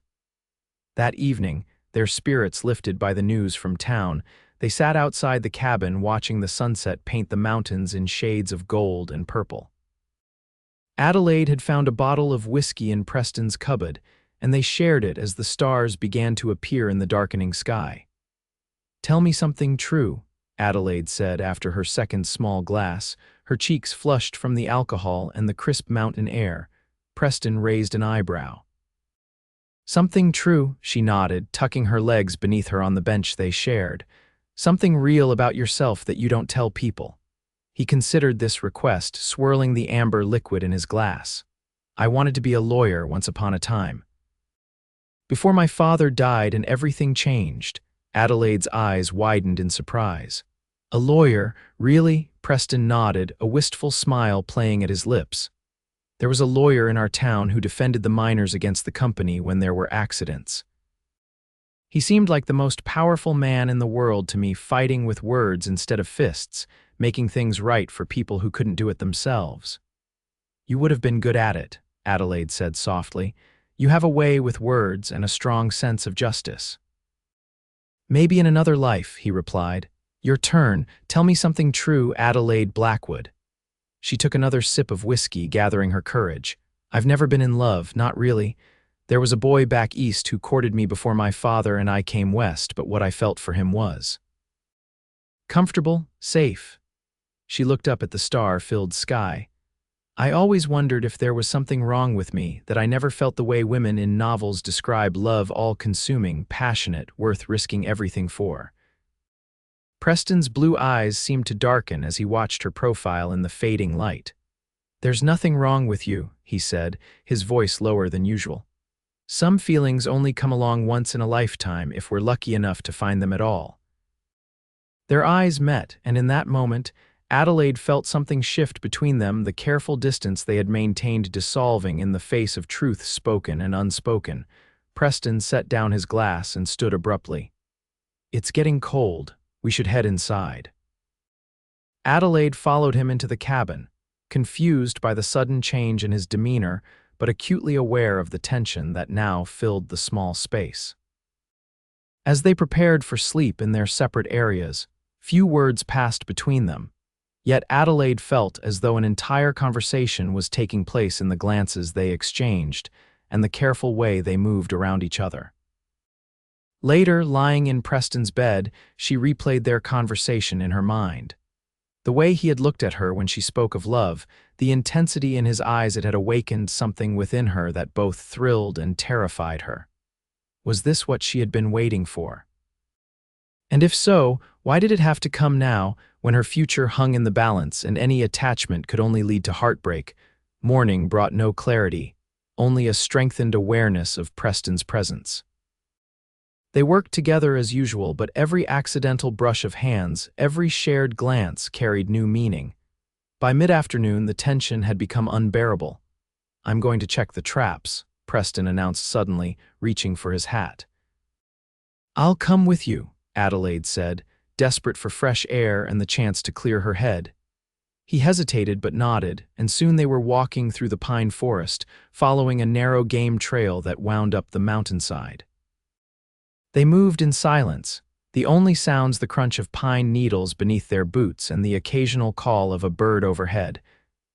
That evening, their spirits lifted by the news from town, they sat outside the cabin watching the sunset paint the mountains in shades of gold and purple. Adelaide had found a bottle of whiskey in Preston's cupboard, and they shared it as the stars began to appear in the darkening sky. "Tell me something true," Adelaide said after her second small glass, her cheeks flushed from the alcohol and the crisp mountain air. Preston raised an eyebrow. "Something true," she nodded, tucking her legs beneath her on the bench they shared. "Something real about yourself that you don't tell people." He considered this request, swirling the amber liquid in his glass. I wanted to be a lawyer once upon a time. Before my father died and everything changed. Adelaide's eyes widened in surprise. A lawyer, really? Preston nodded, a wistful smile playing at his lips. There was a lawyer in our town who defended the miners against the company when there were accidents. He seemed like the most powerful man in the world to me, fighting with words instead of fists, making things right for people who couldn't do it themselves. You would have been good at it, Adelaide said softly. You have a way with words and a strong sense of justice. Maybe in another life, he replied. Your turn. Tell me something true, Adelaide Blackwood. She took another sip of whiskey, gathering her courage. I've never been in love, not really. There was a boy back east who courted me before my father and I came west, but what I felt for him was comfortable, safe. She looked up at the star-filled sky. I always wondered if there was something wrong with me, that I never felt the way women in novels describe love, all-consuming, passionate, worth risking everything for. Preston's blue eyes seemed to darken as he watched her profile in the fading light. There's nothing wrong with you, he said, his voice lower than usual. Some feelings only come along once in a lifetime if we're lucky enough to find them at all. Their eyes met, and in that moment, Adelaide felt something shift between them, the careful distance they had maintained dissolving in the face of truth spoken and unspoken. Preston set down his glass and stood abruptly. It's getting cold. We should head inside. Adelaide followed him into the cabin, confused by the sudden change in his demeanor, but acutely aware of the tension that now filled the small space. As they prepared for sleep in their separate areas, few words passed between them. Yet Adelaide felt as though an entire conversation was taking place in the glances they exchanged and the careful way they moved around each other. Later, lying in Preston's bed, she replayed their conversation in her mind. The way he had looked at her when she spoke of love, the intensity in his eyes, it had awakened something within her that both thrilled and terrified her. Was this what she had been waiting for? And if so, why did it have to come now, when her future hung in the balance and any attachment could only lead to heartbreak? Morning brought no clarity, only a strengthened awareness of Preston's presence. They worked together as usual, but every accidental brush of hands, every shared glance carried new meaning. By mid-afternoon, the tension had become unbearable. I'm going to check the traps, Preston announced suddenly, reaching for his hat. I'll come with you, Adelaide said, desperate for fresh air and the chance to clear her head. He hesitated but nodded, and soon they were walking through the pine forest, following a narrow game trail that wound up the mountainside. They moved in silence, the only sounds the crunch of pine needles beneath their boots and the occasional call of a bird overhead.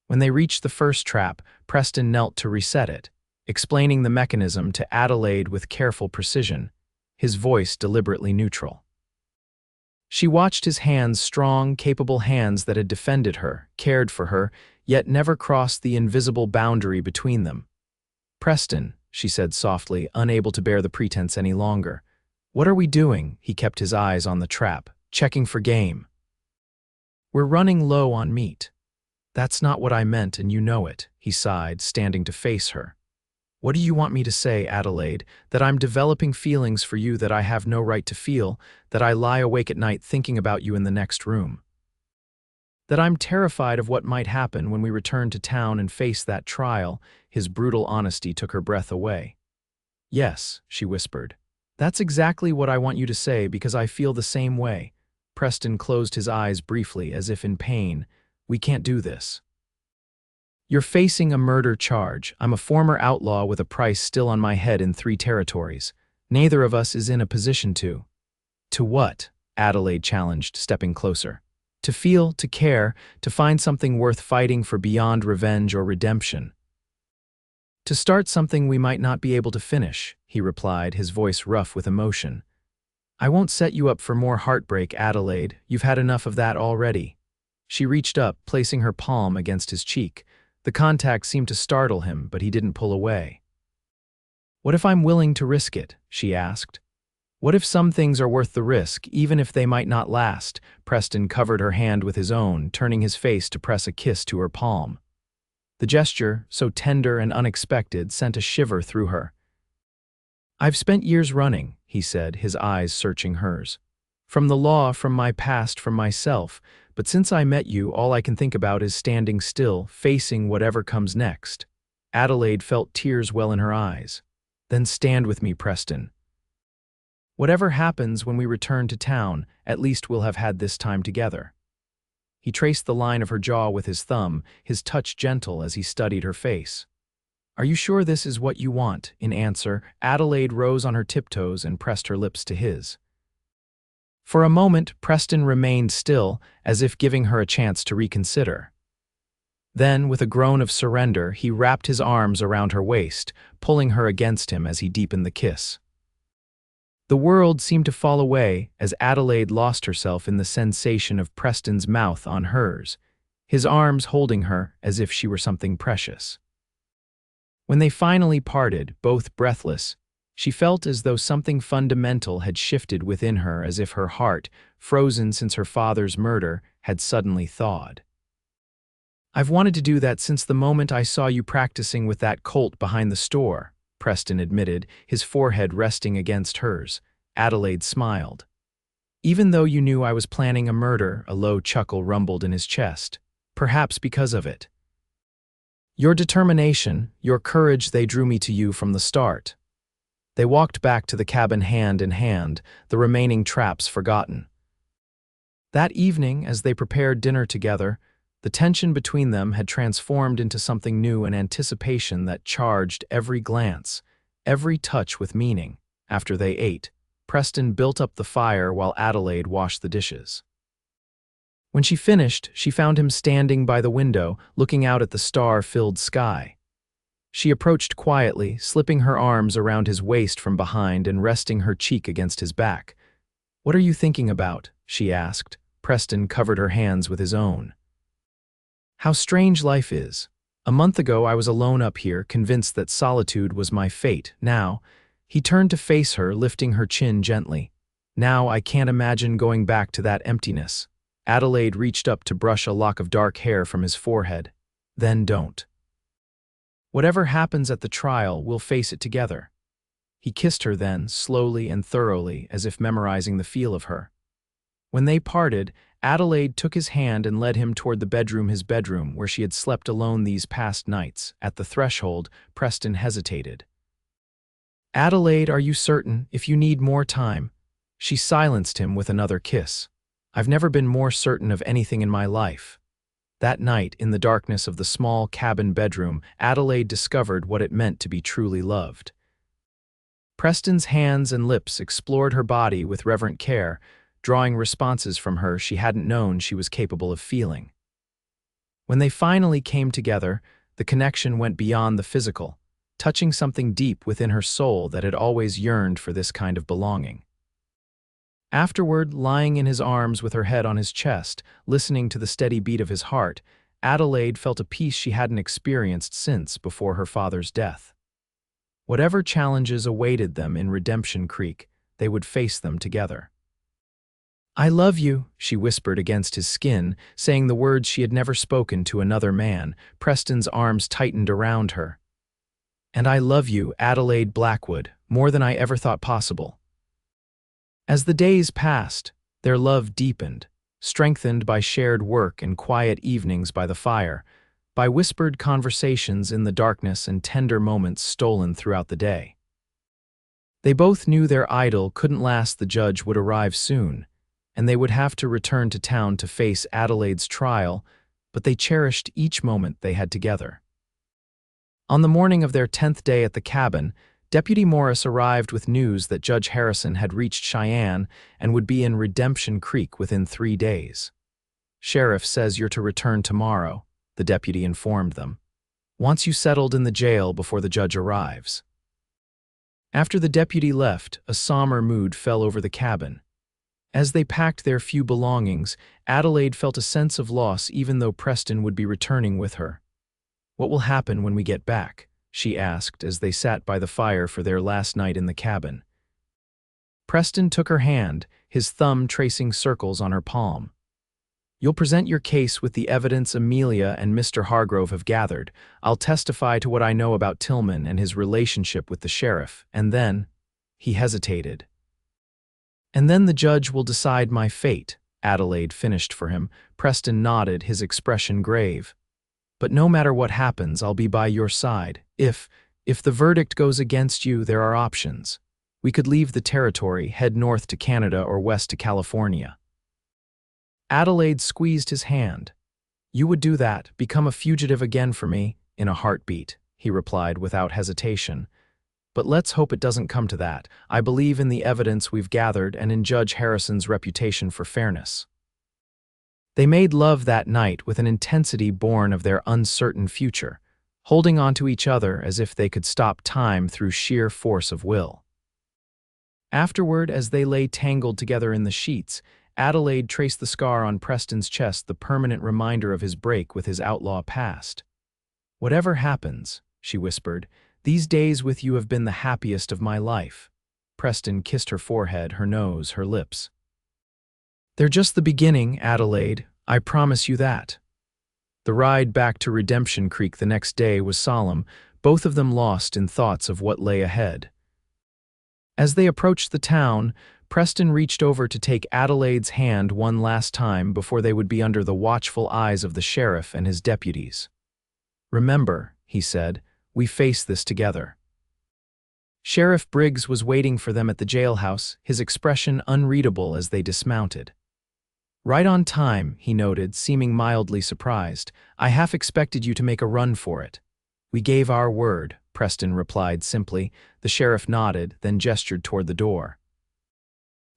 When they reached the first trap, Preston knelt to reset it, explaining the mechanism to Adelaide with careful precision, his voice deliberately neutral. She watched his hands, strong, capable hands that had defended her, cared for her, yet never crossed the invisible boundary between them. Preston, she said softly, unable to bear the pretense any longer. What are we doing? He kept his eyes on the trap, checking for game. We're running low on meat. That's not what I meant, and you know it, he sighed, standing to face her. What do you want me to say, Adelaide? That I'm developing feelings for you that I have no right to feel, that I lie awake at night thinking about you in the next room? That I'm terrified of what might happen when we return to town and face that trial? His brutal honesty took her breath away. Yes, she whispered. That's exactly what I want you to say, because I feel the same way. Preston closed his eyes briefly, as if in pain. We can't do this. You're facing a murder charge. I'm a former outlaw with a price still on my head in 3 territories. Neither of us is in a position to. To what? Adelaide challenged, stepping closer. To feel, to care, to find something worth fighting for beyond revenge or redemption. To start something we might not be able to finish, he replied, his voice rough with emotion. I won't set you up for more heartbreak, Adelaide. You've had enough of that already. She reached up, placing her palm against his cheek. The contact seemed to startle him, but he didn't pull away. What if I'm willing to risk it? She asked. What if some things are worth the risk, even if they might not last? Preston covered her hand with his own, turning his face to press a kiss to her palm. The gesture, so tender and unexpected, sent a shiver through her. "I've spent years running," he said, his eyes searching hers. "From the law, from my past, from myself, but since I met you, all I can think about is standing still, facing whatever comes next." Adelaide felt tears well in her eyes. "Then stand with me, Preston. Whatever happens when we return to town, at least we'll have had this time together." He traced the line of her jaw with his thumb, his touch gentle as he studied her face. "Are you sure this is what you want?" In answer, Adelaide rose on her tiptoes and pressed her lips to his. For a moment, Preston remained still, as if giving her a chance to reconsider. Then, with a groan of surrender, he wrapped his arms around her waist, pulling her against him as he deepened the kiss. The world seemed to fall away as Adelaide lost herself in the sensation of Preston's mouth on hers, his arms holding her as if she were something precious. When they finally parted, both breathless, she felt as though something fundamental had shifted within her, as if her heart, frozen since her father's murder, had suddenly thawed. "I've wanted to do that since the moment I saw you practicing with that colt behind the store," Preston admitted, his forehead resting against hers. Adelaide smiled. "Even though you knew I was planning a murder," a low chuckle rumbled in his chest. "Perhaps because of it. Your determination, your courage, they drew me to you from the start." They walked back to the cabin hand in hand, the remaining traps forgotten. That evening, as they prepared dinner together, the tension between them had transformed into something new, an anticipation that charged every glance, every touch with meaning. After they ate, Preston built up the fire while Adelaide washed the dishes. When she finished, she found him standing by the window, looking out at the star-filled sky. She approached quietly, slipping her arms around his waist from behind and resting her cheek against his back. "What are you thinking about?" she asked. Preston covered her hands with his own. "How strange life is. A month ago I was alone up here, convinced that solitude was my fate. Now," he turned to face her, lifting her chin gently. "Now I can't imagine going back to that emptiness." Adelaide reached up to brush a lock of dark hair from his forehead. "Then don't. Whatever happens at the trial, we'll face it together." He kissed her then, slowly and thoroughly, as if memorizing the feel of her. When they parted, Adelaide took his hand and led him toward his bedroom, where she had slept alone these past nights. At the threshold, Preston hesitated. "Adelaide, are you certain? If you need more time." She silenced him with another kiss. "I've never been more certain of anything in my life." That night, in the darkness of the small cabin bedroom, Adelaide discovered what it meant to be truly loved. Preston's hands and lips explored her body with reverent care, drawing responses from her she hadn't known she was capable of feeling. When they finally came together, the connection went beyond the physical, touching something deep within her soul that had always yearned for this kind of belonging. Afterward, lying in his arms with her head on his chest, listening to the steady beat of his heart, Adelaide felt a peace she hadn't experienced since before her father's death. Whatever challenges awaited them in Redemption Creek, they would face them together. "I love you," she whispered against his skin, saying the words she had never spoken to another man. Preston's arms tightened around her. "And I love you, Adelaide Blackwood, more than I ever thought possible." As the days passed, their love deepened, strengthened by shared work and quiet evenings by the fire, by whispered conversations in the darkness and tender moments stolen throughout the day. They both knew their idyll couldn't last. The judge would arrive soon, and they would have to return to town to face Adelaide's trial, but they cherished each moment they had together. On the morning of their 10th day at the cabin, Deputy Morris arrived with news that Judge Harrison had reached Cheyenne and would be in Redemption Creek within 3 days. "Sheriff says you're to return tomorrow," the deputy informed them. "Wants you settled in the jail before the judge arrives." After the deputy left, a somber mood fell over the cabin. As they packed their few belongings, Adelaide felt a sense of loss even though Preston would be returning with her. "What will happen when we get back?" she asked as they sat by the fire for their last night in the cabin. Preston took her hand, his thumb tracing circles on her palm. "You'll present your case with the evidence Amelia and Mr. Hargrove have gathered. I'll testify to what I know about Tillman and his relationship with the sheriff, and then—" He hesitated. "And then the judge will decide my fate," Adelaide finished for him. Preston nodded, his expression grave. "But no matter what happens, I'll be by your side. If the verdict goes against you, there are options. We could leave the territory, head north to Canada or west to California." Adelaide squeezed his hand. "You would do that, become a fugitive again for me?" "In a heartbeat," he replied without hesitation. "But let's hope it doesn't come to that. I believe in the evidence we've gathered and in Judge Harrison's reputation for fairness." They made love that night with an intensity born of their uncertain future, holding on to each other as if they could stop time through sheer force of will. Afterward, as they lay tangled together in the sheets, Adelaide traced the scar on Preston's chest, the permanent reminder of his break with his outlaw past. "Whatever happens," she whispered, "these days with you have been the happiest of my life." Preston kissed her forehead, her nose, her lips. "They're just the beginning, Adelaide, I promise you that." The ride back to Redemption Creek the next day was solemn, both of them lost in thoughts of what lay ahead. As they approached the town, Preston reached over to take Adelaide's hand one last time before they would be under the watchful eyes of the sheriff and his deputies. "Remember," he said, "we face this together." Sheriff Briggs was waiting for them at the jailhouse, his expression unreadable as they dismounted. "Right on time," he noted, seeming mildly surprised. "I half expected you to make a run for it." "We gave our word," Preston replied simply. The sheriff nodded, then gestured toward the door.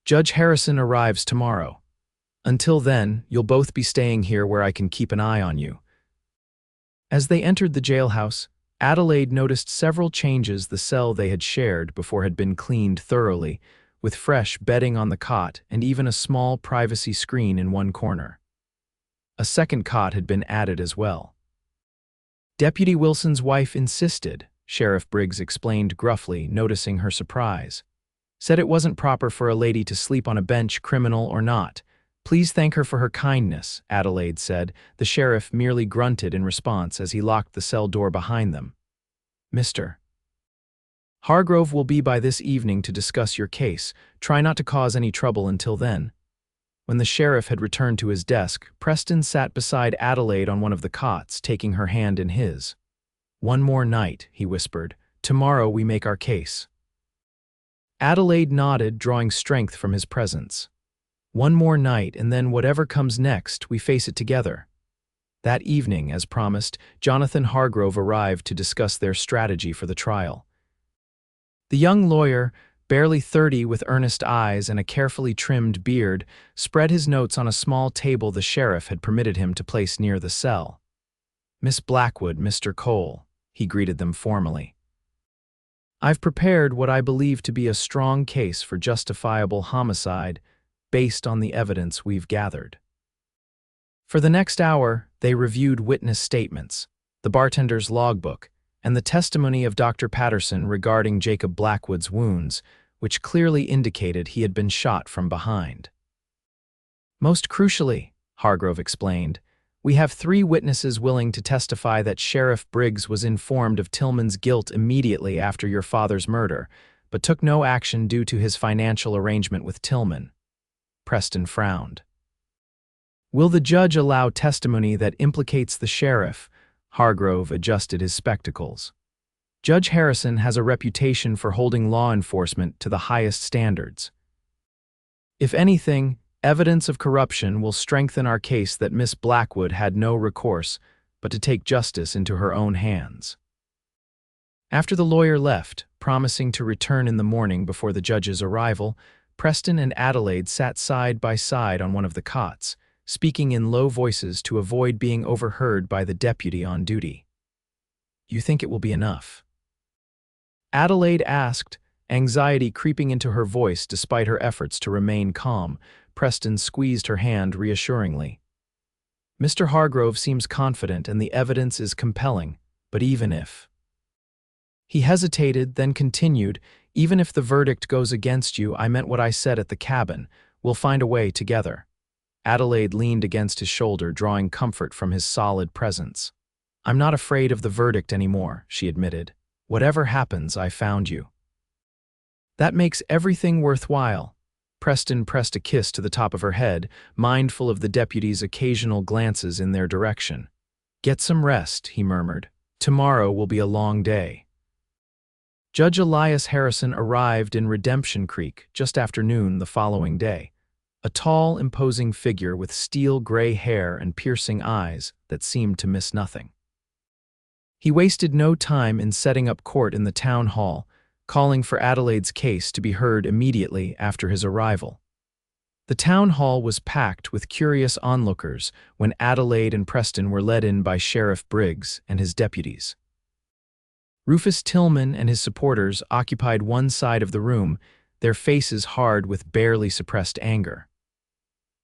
"Judge Harrison arrives tomorrow. Until then, you'll both be staying here where I can keep an eye on you." As they entered the jailhouse, Adelaide noticed several changes. The cell they had shared before had been cleaned thoroughly, with fresh bedding on the cot and even a small privacy screen in one corner. A second cot had been added as well. "Deputy Wilson's wife insisted," Sheriff Briggs explained gruffly, noticing her surprise. "Said it wasn't proper for a lady to sleep on a bench, criminal or not. Please thank her for her kindness," Adelaide said. The sheriff merely grunted in response as he locked the cell door behind them. "Mr. Hargrove will be by this evening to discuss your case. Try not to cause any trouble until then." When the sheriff had returned to his desk, Preston sat beside Adelaide on one of the cots, taking her hand in his. "One more night," he whispered. "Tomorrow we make our case." Adelaide nodded, drawing strength from his presence. "One more night, and then whatever comes next, we face it together." That evening, as promised, Jonathan Hargrove arrived to discuss their strategy for the trial. The young lawyer, barely 30 with earnest eyes and a carefully trimmed beard, spread his notes on a small table the sheriff had permitted him to place near the cell. "Miss Blackwood, Mr. Cole," he greeted them formally. "I've prepared what I believe to be a strong case for justifiable homicide based on the evidence we've gathered." For the next hour, they reviewed witness statements, the bartender's logbook, and the testimony of Dr. Patterson regarding Jacob Blackwood's wounds, which clearly indicated he had been shot from behind. "Most crucially," Hargrove explained, "we have 3 witnesses willing to testify that Sheriff Briggs was informed of Tillman's guilt immediately after your father's murder, but took no action due to his financial arrangement with Tillman." Preston frowned. "Will the judge allow testimony that implicates the sheriff?" Hargrove adjusted his spectacles. "Judge Harrison has a reputation for holding law enforcement to the highest standards. If anything, evidence of corruption will strengthen our case that Miss Blackwood had no recourse but to take justice into her own hands." After the lawyer left, promising to return in the morning before the judge's arrival, Preston and Adelaide sat side by side on one of the cots, speaking in low voices to avoid being overheard by the deputy on duty. "You think it will be enough?" Adelaide asked, anxiety creeping into her voice despite her efforts to remain calm. Preston squeezed her hand reassuringly. "Mr. Hargrove seems confident and the evidence is compelling, but even if—" He hesitated, then continued, Even if the verdict goes against you, I meant what I said at the cabin. We'll find a way together." Adelaide leaned against his shoulder, drawing comfort from his solid presence. "I'm not afraid of the verdict anymore," she admitted. "Whatever happens, I found you." "That makes everything worthwhile." Preston pressed a kiss to the top of her head, mindful of the deputy's occasional glances in their direction. "Get some rest," he murmured. "Tomorrow will be a long day." Judge Elias Harrison arrived in Redemption Creek just after noon the following day, a tall, imposing figure with steel-gray hair and piercing eyes that seemed to miss nothing. He wasted no time in setting up court in the town hall, calling for Adelaide's case to be heard immediately after his arrival. The town hall was packed with curious onlookers when Adelaide and Preston were led in by Sheriff Briggs and his deputies. Rufus Tillman and his supporters occupied one side of the room, their faces hard with barely suppressed anger.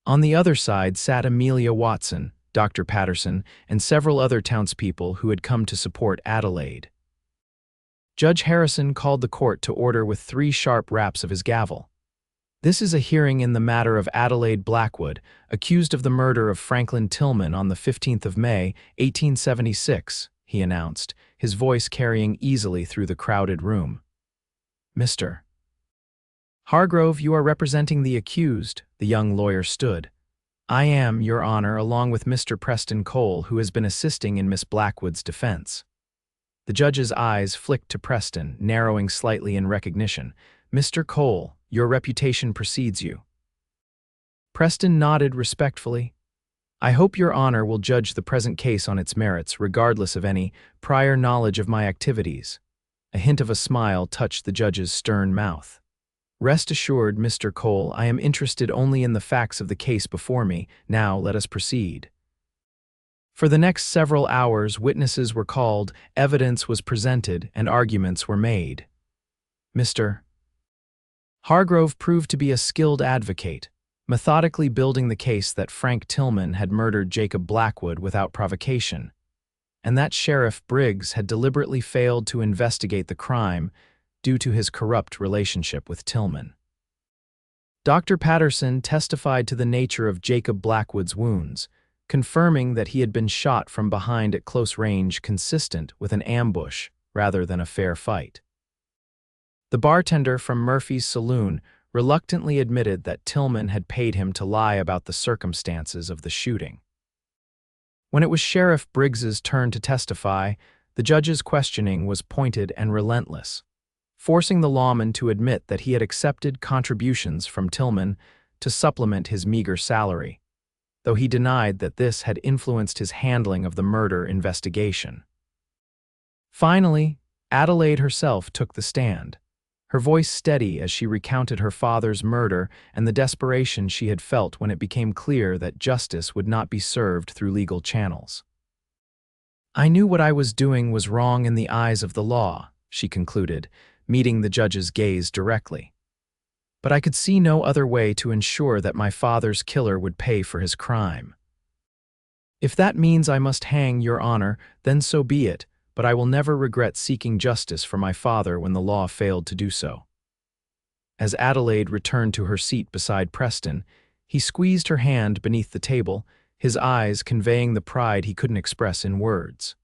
On the other side sat Amelia Watson, Dr. Patterson, and several other townspeople who had come to support Adelaide. Judge Harrison called the court to order with 3 sharp raps of his gavel. "This is a hearing in the matter of Adelaide Blackwood, accused of the murder of Franklin Tillman on the 15th of May, 1876, he announced, his voice carrying easily through the crowded room. "Mr. Hargrove, you are representing the accused," the young lawyer stood. "I am, Your Honor, along with Mr. Preston Cole, who has been assisting in Miss Blackwood's defense." The judge's eyes flicked to Preston, narrowing slightly in recognition. "Mr. Cole, your reputation precedes you." Preston nodded respectfully. "I hope Your Honor will judge the present case on its merits, regardless of any prior knowledge of my activities." A hint of a smile touched the judge's stern mouth. "Rest assured, Mr. Cole, I am interested only in the facts of the case before me. Now let us proceed." For the next several hours, witnesses were called, evidence was presented, and arguments were made. Mr. Hargrove proved to be a skilled advocate, methodically building the case that Frank Tillman had murdered Jacob Blackwood without provocation, and that Sheriff Briggs had deliberately failed to investigate the crime due to his corrupt relationship with Tillman. Dr. Patterson testified to the nature of Jacob Blackwood's wounds, confirming that he had been shot from behind at close range, consistent with an ambush rather than a fair fight. The bartender from Murphy's Saloon reluctantly admitted that Tillman had paid him to lie about the circumstances of the shooting. When it was Sheriff Briggs's turn to testify, the judge's questioning was pointed and relentless, forcing the lawman to admit that he had accepted contributions from Tillman to supplement his meager salary, though he denied that this had influenced his handling of the murder investigation. Finally, Adelaide herself took the stand, her voice steady as she recounted her father's murder and the desperation she had felt when it became clear that justice would not be served through legal channels. "I knew what I was doing was wrong in the eyes of the law," she concluded, meeting the judge's gaze directly. "But I could see no other way to ensure that my father's killer would pay for his crime. If that means I must hang, Your Honor, then so be it, but I will never regret seeking justice for my father when the law failed to do so." As Adelaide returned to her seat beside Preston, he squeezed her hand beneath the table, his eyes conveying the pride he couldn't express in words.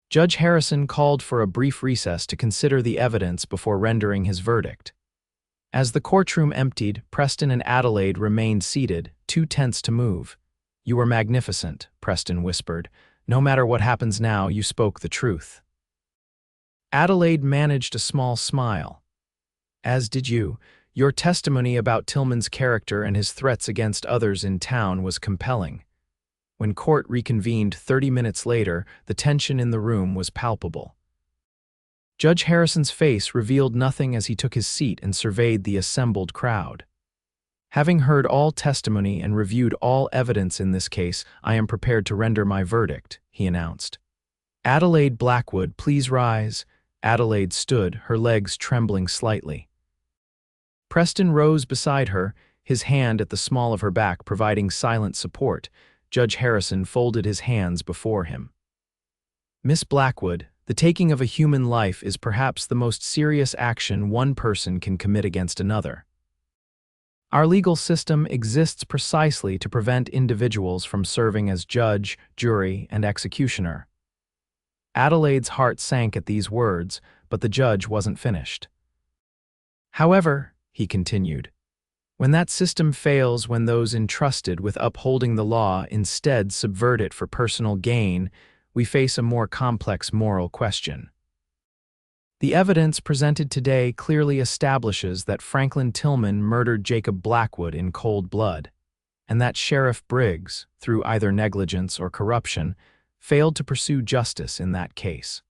Judge Harrison called for a brief recess to consider the evidence before rendering his verdict. As the courtroom emptied, Preston and Adelaide remained seated, too tense to move. "You were magnificent," Preston whispered. "No matter what happens now, you spoke the truth." Adelaide managed a small smile. "As did you. Your testimony about Tillman's character and his threats against others in town was compelling." When court reconvened 30 minutes later, the tension in the room was palpable. Judge Harrison's face revealed nothing as he took his seat and surveyed the assembled crowd. "Having heard all testimony and reviewed all evidence in this case, I am prepared to render my verdict," he announced. "Adelaide Blackwood, please rise." Adelaide stood, her legs trembling slightly. Preston rose beside her, his hand at the small of her back providing silent support. Judge Harrison folded his hands before him. "Miss Blackwood, The taking of a human life is perhaps the most serious action one person can commit against another. Our legal system exists precisely to prevent individuals from serving as judge, jury, and executioner. Adelaide's heart sank at these words, but the judge wasn't finished. However, he continued, when that system fails, when those entrusted with upholding the law instead subvert it for personal gain, we face a more complex moral question. The evidence presented today clearly establishes that Franklin Tillman murdered Jacob Blackwood in cold blood, and that Sheriff Briggs, through either negligence or corruption, failed to pursue justice in that case.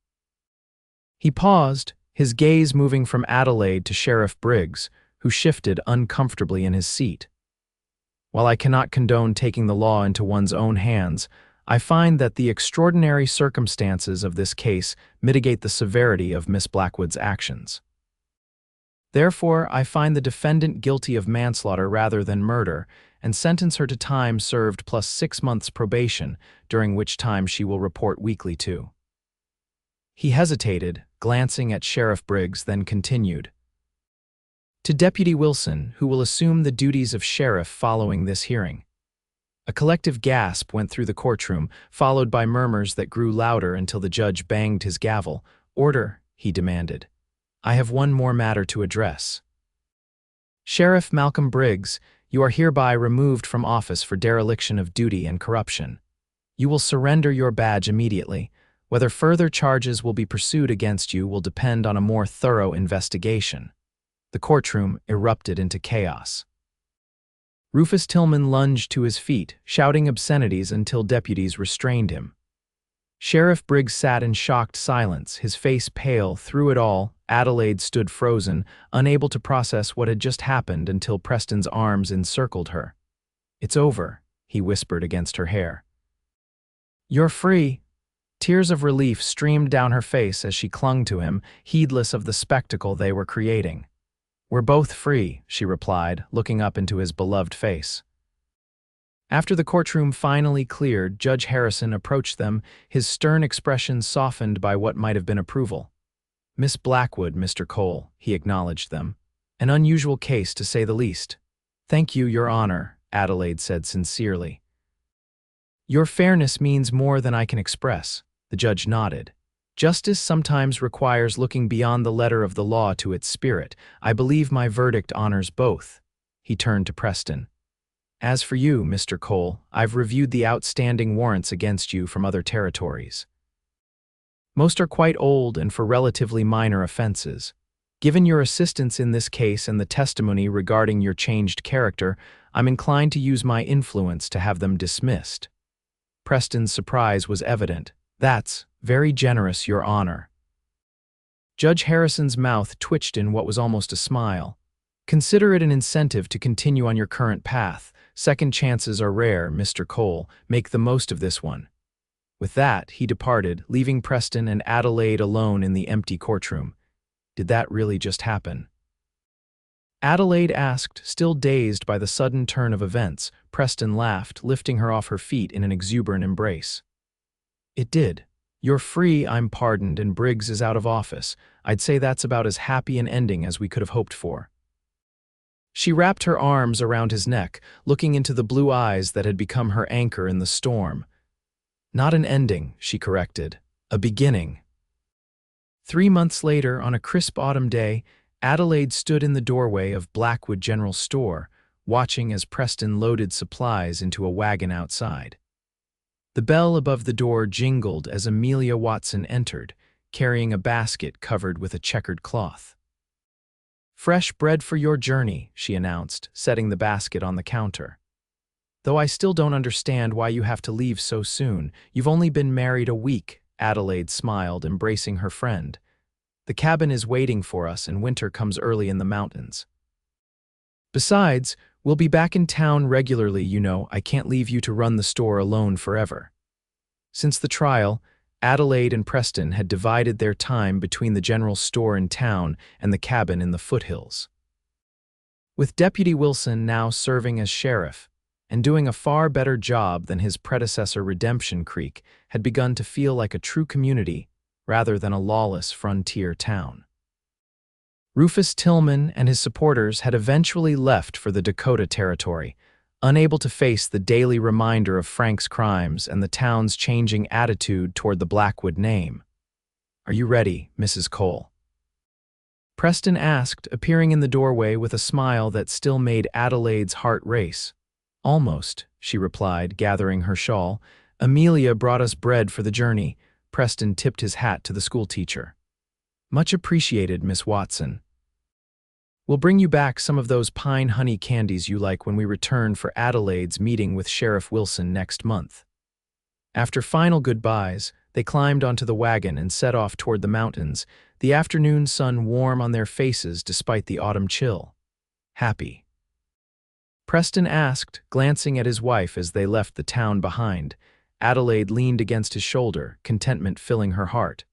He paused, his gaze moving from Adelaide to Sheriff Briggs, who shifted uncomfortably in his seat. While I cannot condone taking the law into one's own hands, I find that the extraordinary circumstances of this case mitigate the severity of Miss Blackwood's actions. Therefore, I find the defendant guilty of manslaughter rather than murder, and sentence her to time served plus 6 months probation, during which time she will report weekly to. He hesitated, glancing at Sheriff Briggs, then continued. To Deputy Wilson, who will assume the duties of sheriff following this hearing. A collective gasp went through the courtroom, followed by murmurs that grew louder until the judge banged his gavel. Order, he demanded. I have one more matter to address. Sheriff Malcolm Briggs, you are hereby removed from office for dereliction of duty and corruption. You will surrender your badge immediately. Whether further charges will be pursued against you will depend on a more thorough investigation. The courtroom erupted into chaos. Rufus Tillman lunged to his feet, shouting obscenities until deputies restrained him. Sheriff Briggs sat in shocked silence, his face pale. Through it all, Adelaide stood frozen, unable to process what had just happened until Preston's arms encircled her. It's over, he whispered against her hair. You're free. Tears of relief streamed down her face as she clung to him, heedless of the spectacle they were creating. We're both free, she replied, looking up into his beloved face. After the courtroom finally cleared, Judge Harrison approached them, his stern expression softened by what might have been approval. Miss Blackwood, Mr. Cole, he acknowledged them. An unusual case, to say the least. Thank you, Your Honor, Adelaide said sincerely. Your fairness means more than I can express, the judge nodded. Justice sometimes requires looking beyond the letter of the law to its spirit. I believe my verdict honors both. He turned to Preston. As for you, Mr. Cole, I've reviewed the outstanding warrants against you from other territories. Most are quite old and for relatively minor offenses. Given your assistance in this case and the testimony regarding your changed character, I'm inclined to use my influence to have them dismissed. Preston's surprise was evident. That's very generous, Your Honor. Judge Harrison's mouth twitched in what was almost a smile. Consider it an incentive to continue on your current path. Second chances are rare, Mr. Cole. Make the most of this one. With that, he departed, leaving Preston and Adelaide alone in the empty courtroom. Did that really just happen? Adelaide asked, still dazed by the sudden turn of events. Preston laughed, lifting her off her feet in an exuberant embrace. It did. You're free, I'm pardoned, and Briggs is out of office. I'd say that's about as happy an ending as we could have hoped for. She wrapped her arms around his neck, looking into the blue eyes that had become her anchor in the storm. Not an ending, she corrected. A beginning. 3 months later, on a crisp autumn day, Adelaide stood in the doorway of Blackwood General Store, watching as Preston loaded supplies into a wagon outside. The bell above the door jingled as Amelia Watson entered, carrying a basket covered with a checkered cloth. Fresh bread for your journey, she announced, setting the basket on the counter. Though I still don't understand why you have to leave so soon. You've only been married a week, Adelaide smiled, embracing her friend. The cabin is waiting for us and winter comes early in the mountains. Besides, we'll be back in town regularly, you know. I can't leave you to run the store alone forever. Since the trial, Adelaide and Preston had divided their time between the general store in town and the cabin in the foothills. With Deputy Wilson now serving as sheriff, and doing a far better job than his predecessor, Redemption Creek had begun to feel like a true community, rather than a lawless frontier town. Rufus Tillman and his supporters had eventually left for the Dakota Territory, unable to face the daily reminder of Frank's crimes and the town's changing attitude toward the Blackwood name. "Are you ready, Mrs. Cole?" Preston asked, appearing in the doorway with a smile that still made Adelaide's heart race. "Almost," she replied, gathering her shawl. "Amelia brought us bread for the journey." Preston tipped his hat to the schoolteacher. "Much appreciated, Miss Watson. We'll bring you back some of those pine honey candies you like when we return for Adelaide's meeting with Sheriff Wilson next month." After final goodbyes, they climbed onto the wagon and set off toward the mountains, the afternoon sun warm on their faces despite the autumn chill. "Happy?" Preston asked, glancing at his wife as they left the town behind. Adelaide leaned against his shoulder, contentment filling her heart.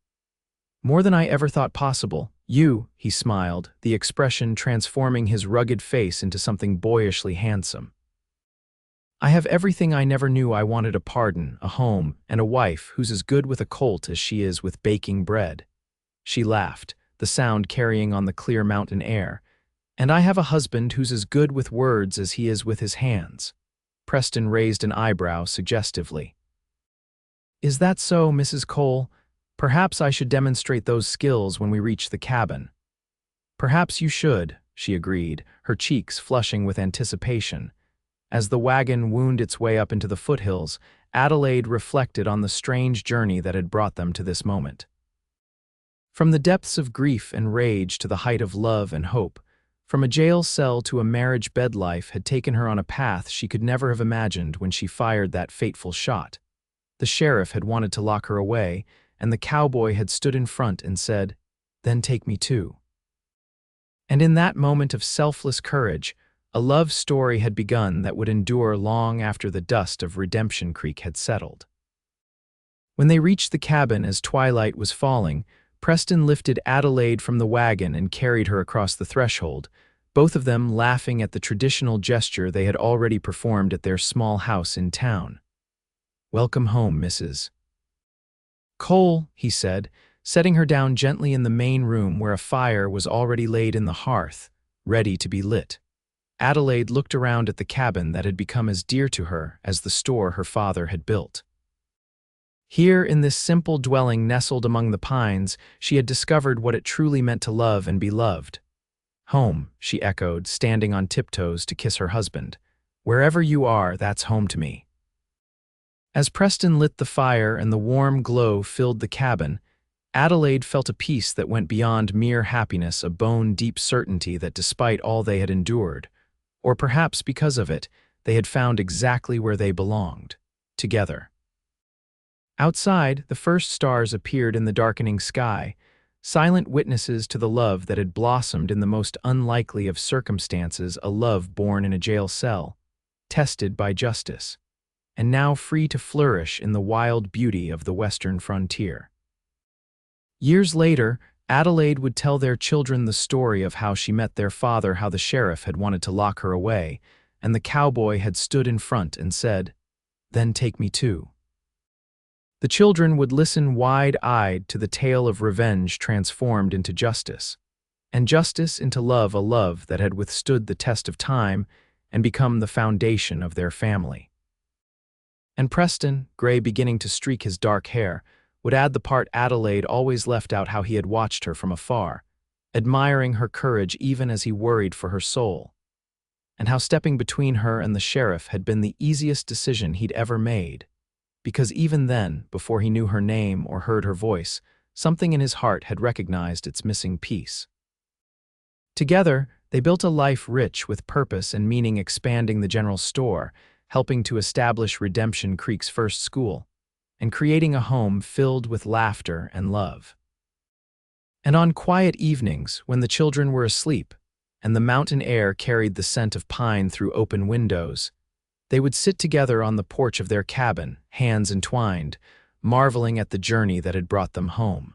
"More than I ever thought possible. You," he smiled, the expression transforming his rugged face into something boyishly handsome. "I have everything I never knew I wanted: a pardon, a home, and a wife who's as good with a colt as she is with baking bread." She laughed, the sound carrying on the clear mountain air. "And I have a husband who's as good with words as he is with his hands." Preston raised an eyebrow suggestively. "Is that so, Mrs. Cole? Perhaps I should demonstrate those skills when we reach the cabin." "Perhaps you should," she agreed, her cheeks flushing with anticipation. As the wagon wound its way up into the foothills, Adelaide reflected on the strange journey that had brought them to this moment. From the depths of grief and rage to the height of love and hope, from a jail cell to a marriage bed, life had taken her on a path she could never have imagined when she fired that fateful shot. The sheriff had wanted to lock her away, and the cowboy had stood in front and said, "Then take me too." And in that moment of selfless courage, a love story had begun that would endure long after the dust of Redemption Creek had settled. When they reached the cabin as twilight was falling, Preston lifted Adelaide from the wagon and carried her across the threshold, both of them laughing at the traditional gesture they had already performed at their small house in town. "Welcome home, Mrs. Cole," he said, setting her down gently in the main room where a fire was already laid in the hearth, ready to be lit. Adelaide looked around at the cabin that had become as dear to her as the store her father had built. Here, in this simple dwelling nestled among the pines, she had discovered what it truly meant to love and be loved. "Home," she echoed, standing on tiptoes to kiss her husband. "Wherever you are, that's home to me." As Preston lit the fire and the warm glow filled the cabin, Adelaide felt a peace that went beyond mere happiness, a bone-deep certainty that despite all they had endured, or perhaps because of it, they had found exactly where they belonged, together. Outside, the first stars appeared in the darkening sky, silent witnesses to the love that had blossomed in the most unlikely of circumstances, a love born in a jail cell, tested by justice, and now free to flourish in the wild beauty of the western frontier. Years later, Adelaide would tell their children the story of how she met their father, how the sheriff had wanted to lock her away, and the cowboy had stood in front and said, "Then take me too." The children would listen wide-eyed to the tale of revenge transformed into justice, and justice into love, a love that had withstood the test of time and become the foundation of their family. And Preston, gray beginning to streak his dark hair, would add the part Adelaide always left out, how he had watched her from afar, admiring her courage even as he worried for her soul, and how stepping between her and the sheriff had been the easiest decision he'd ever made, because even then, before he knew her name or heard her voice, something in his heart had recognized its missing piece. Together, they built a life rich with purpose and meaning, expanding the general store, helping to establish Redemption Creek's first school, and creating a home filled with laughter and love. And on quiet evenings, when the children were asleep, and the mountain air carried the scent of pine through open windows, they would sit together on the porch of their cabin, hands entwined, marveling at the journey that had brought them home.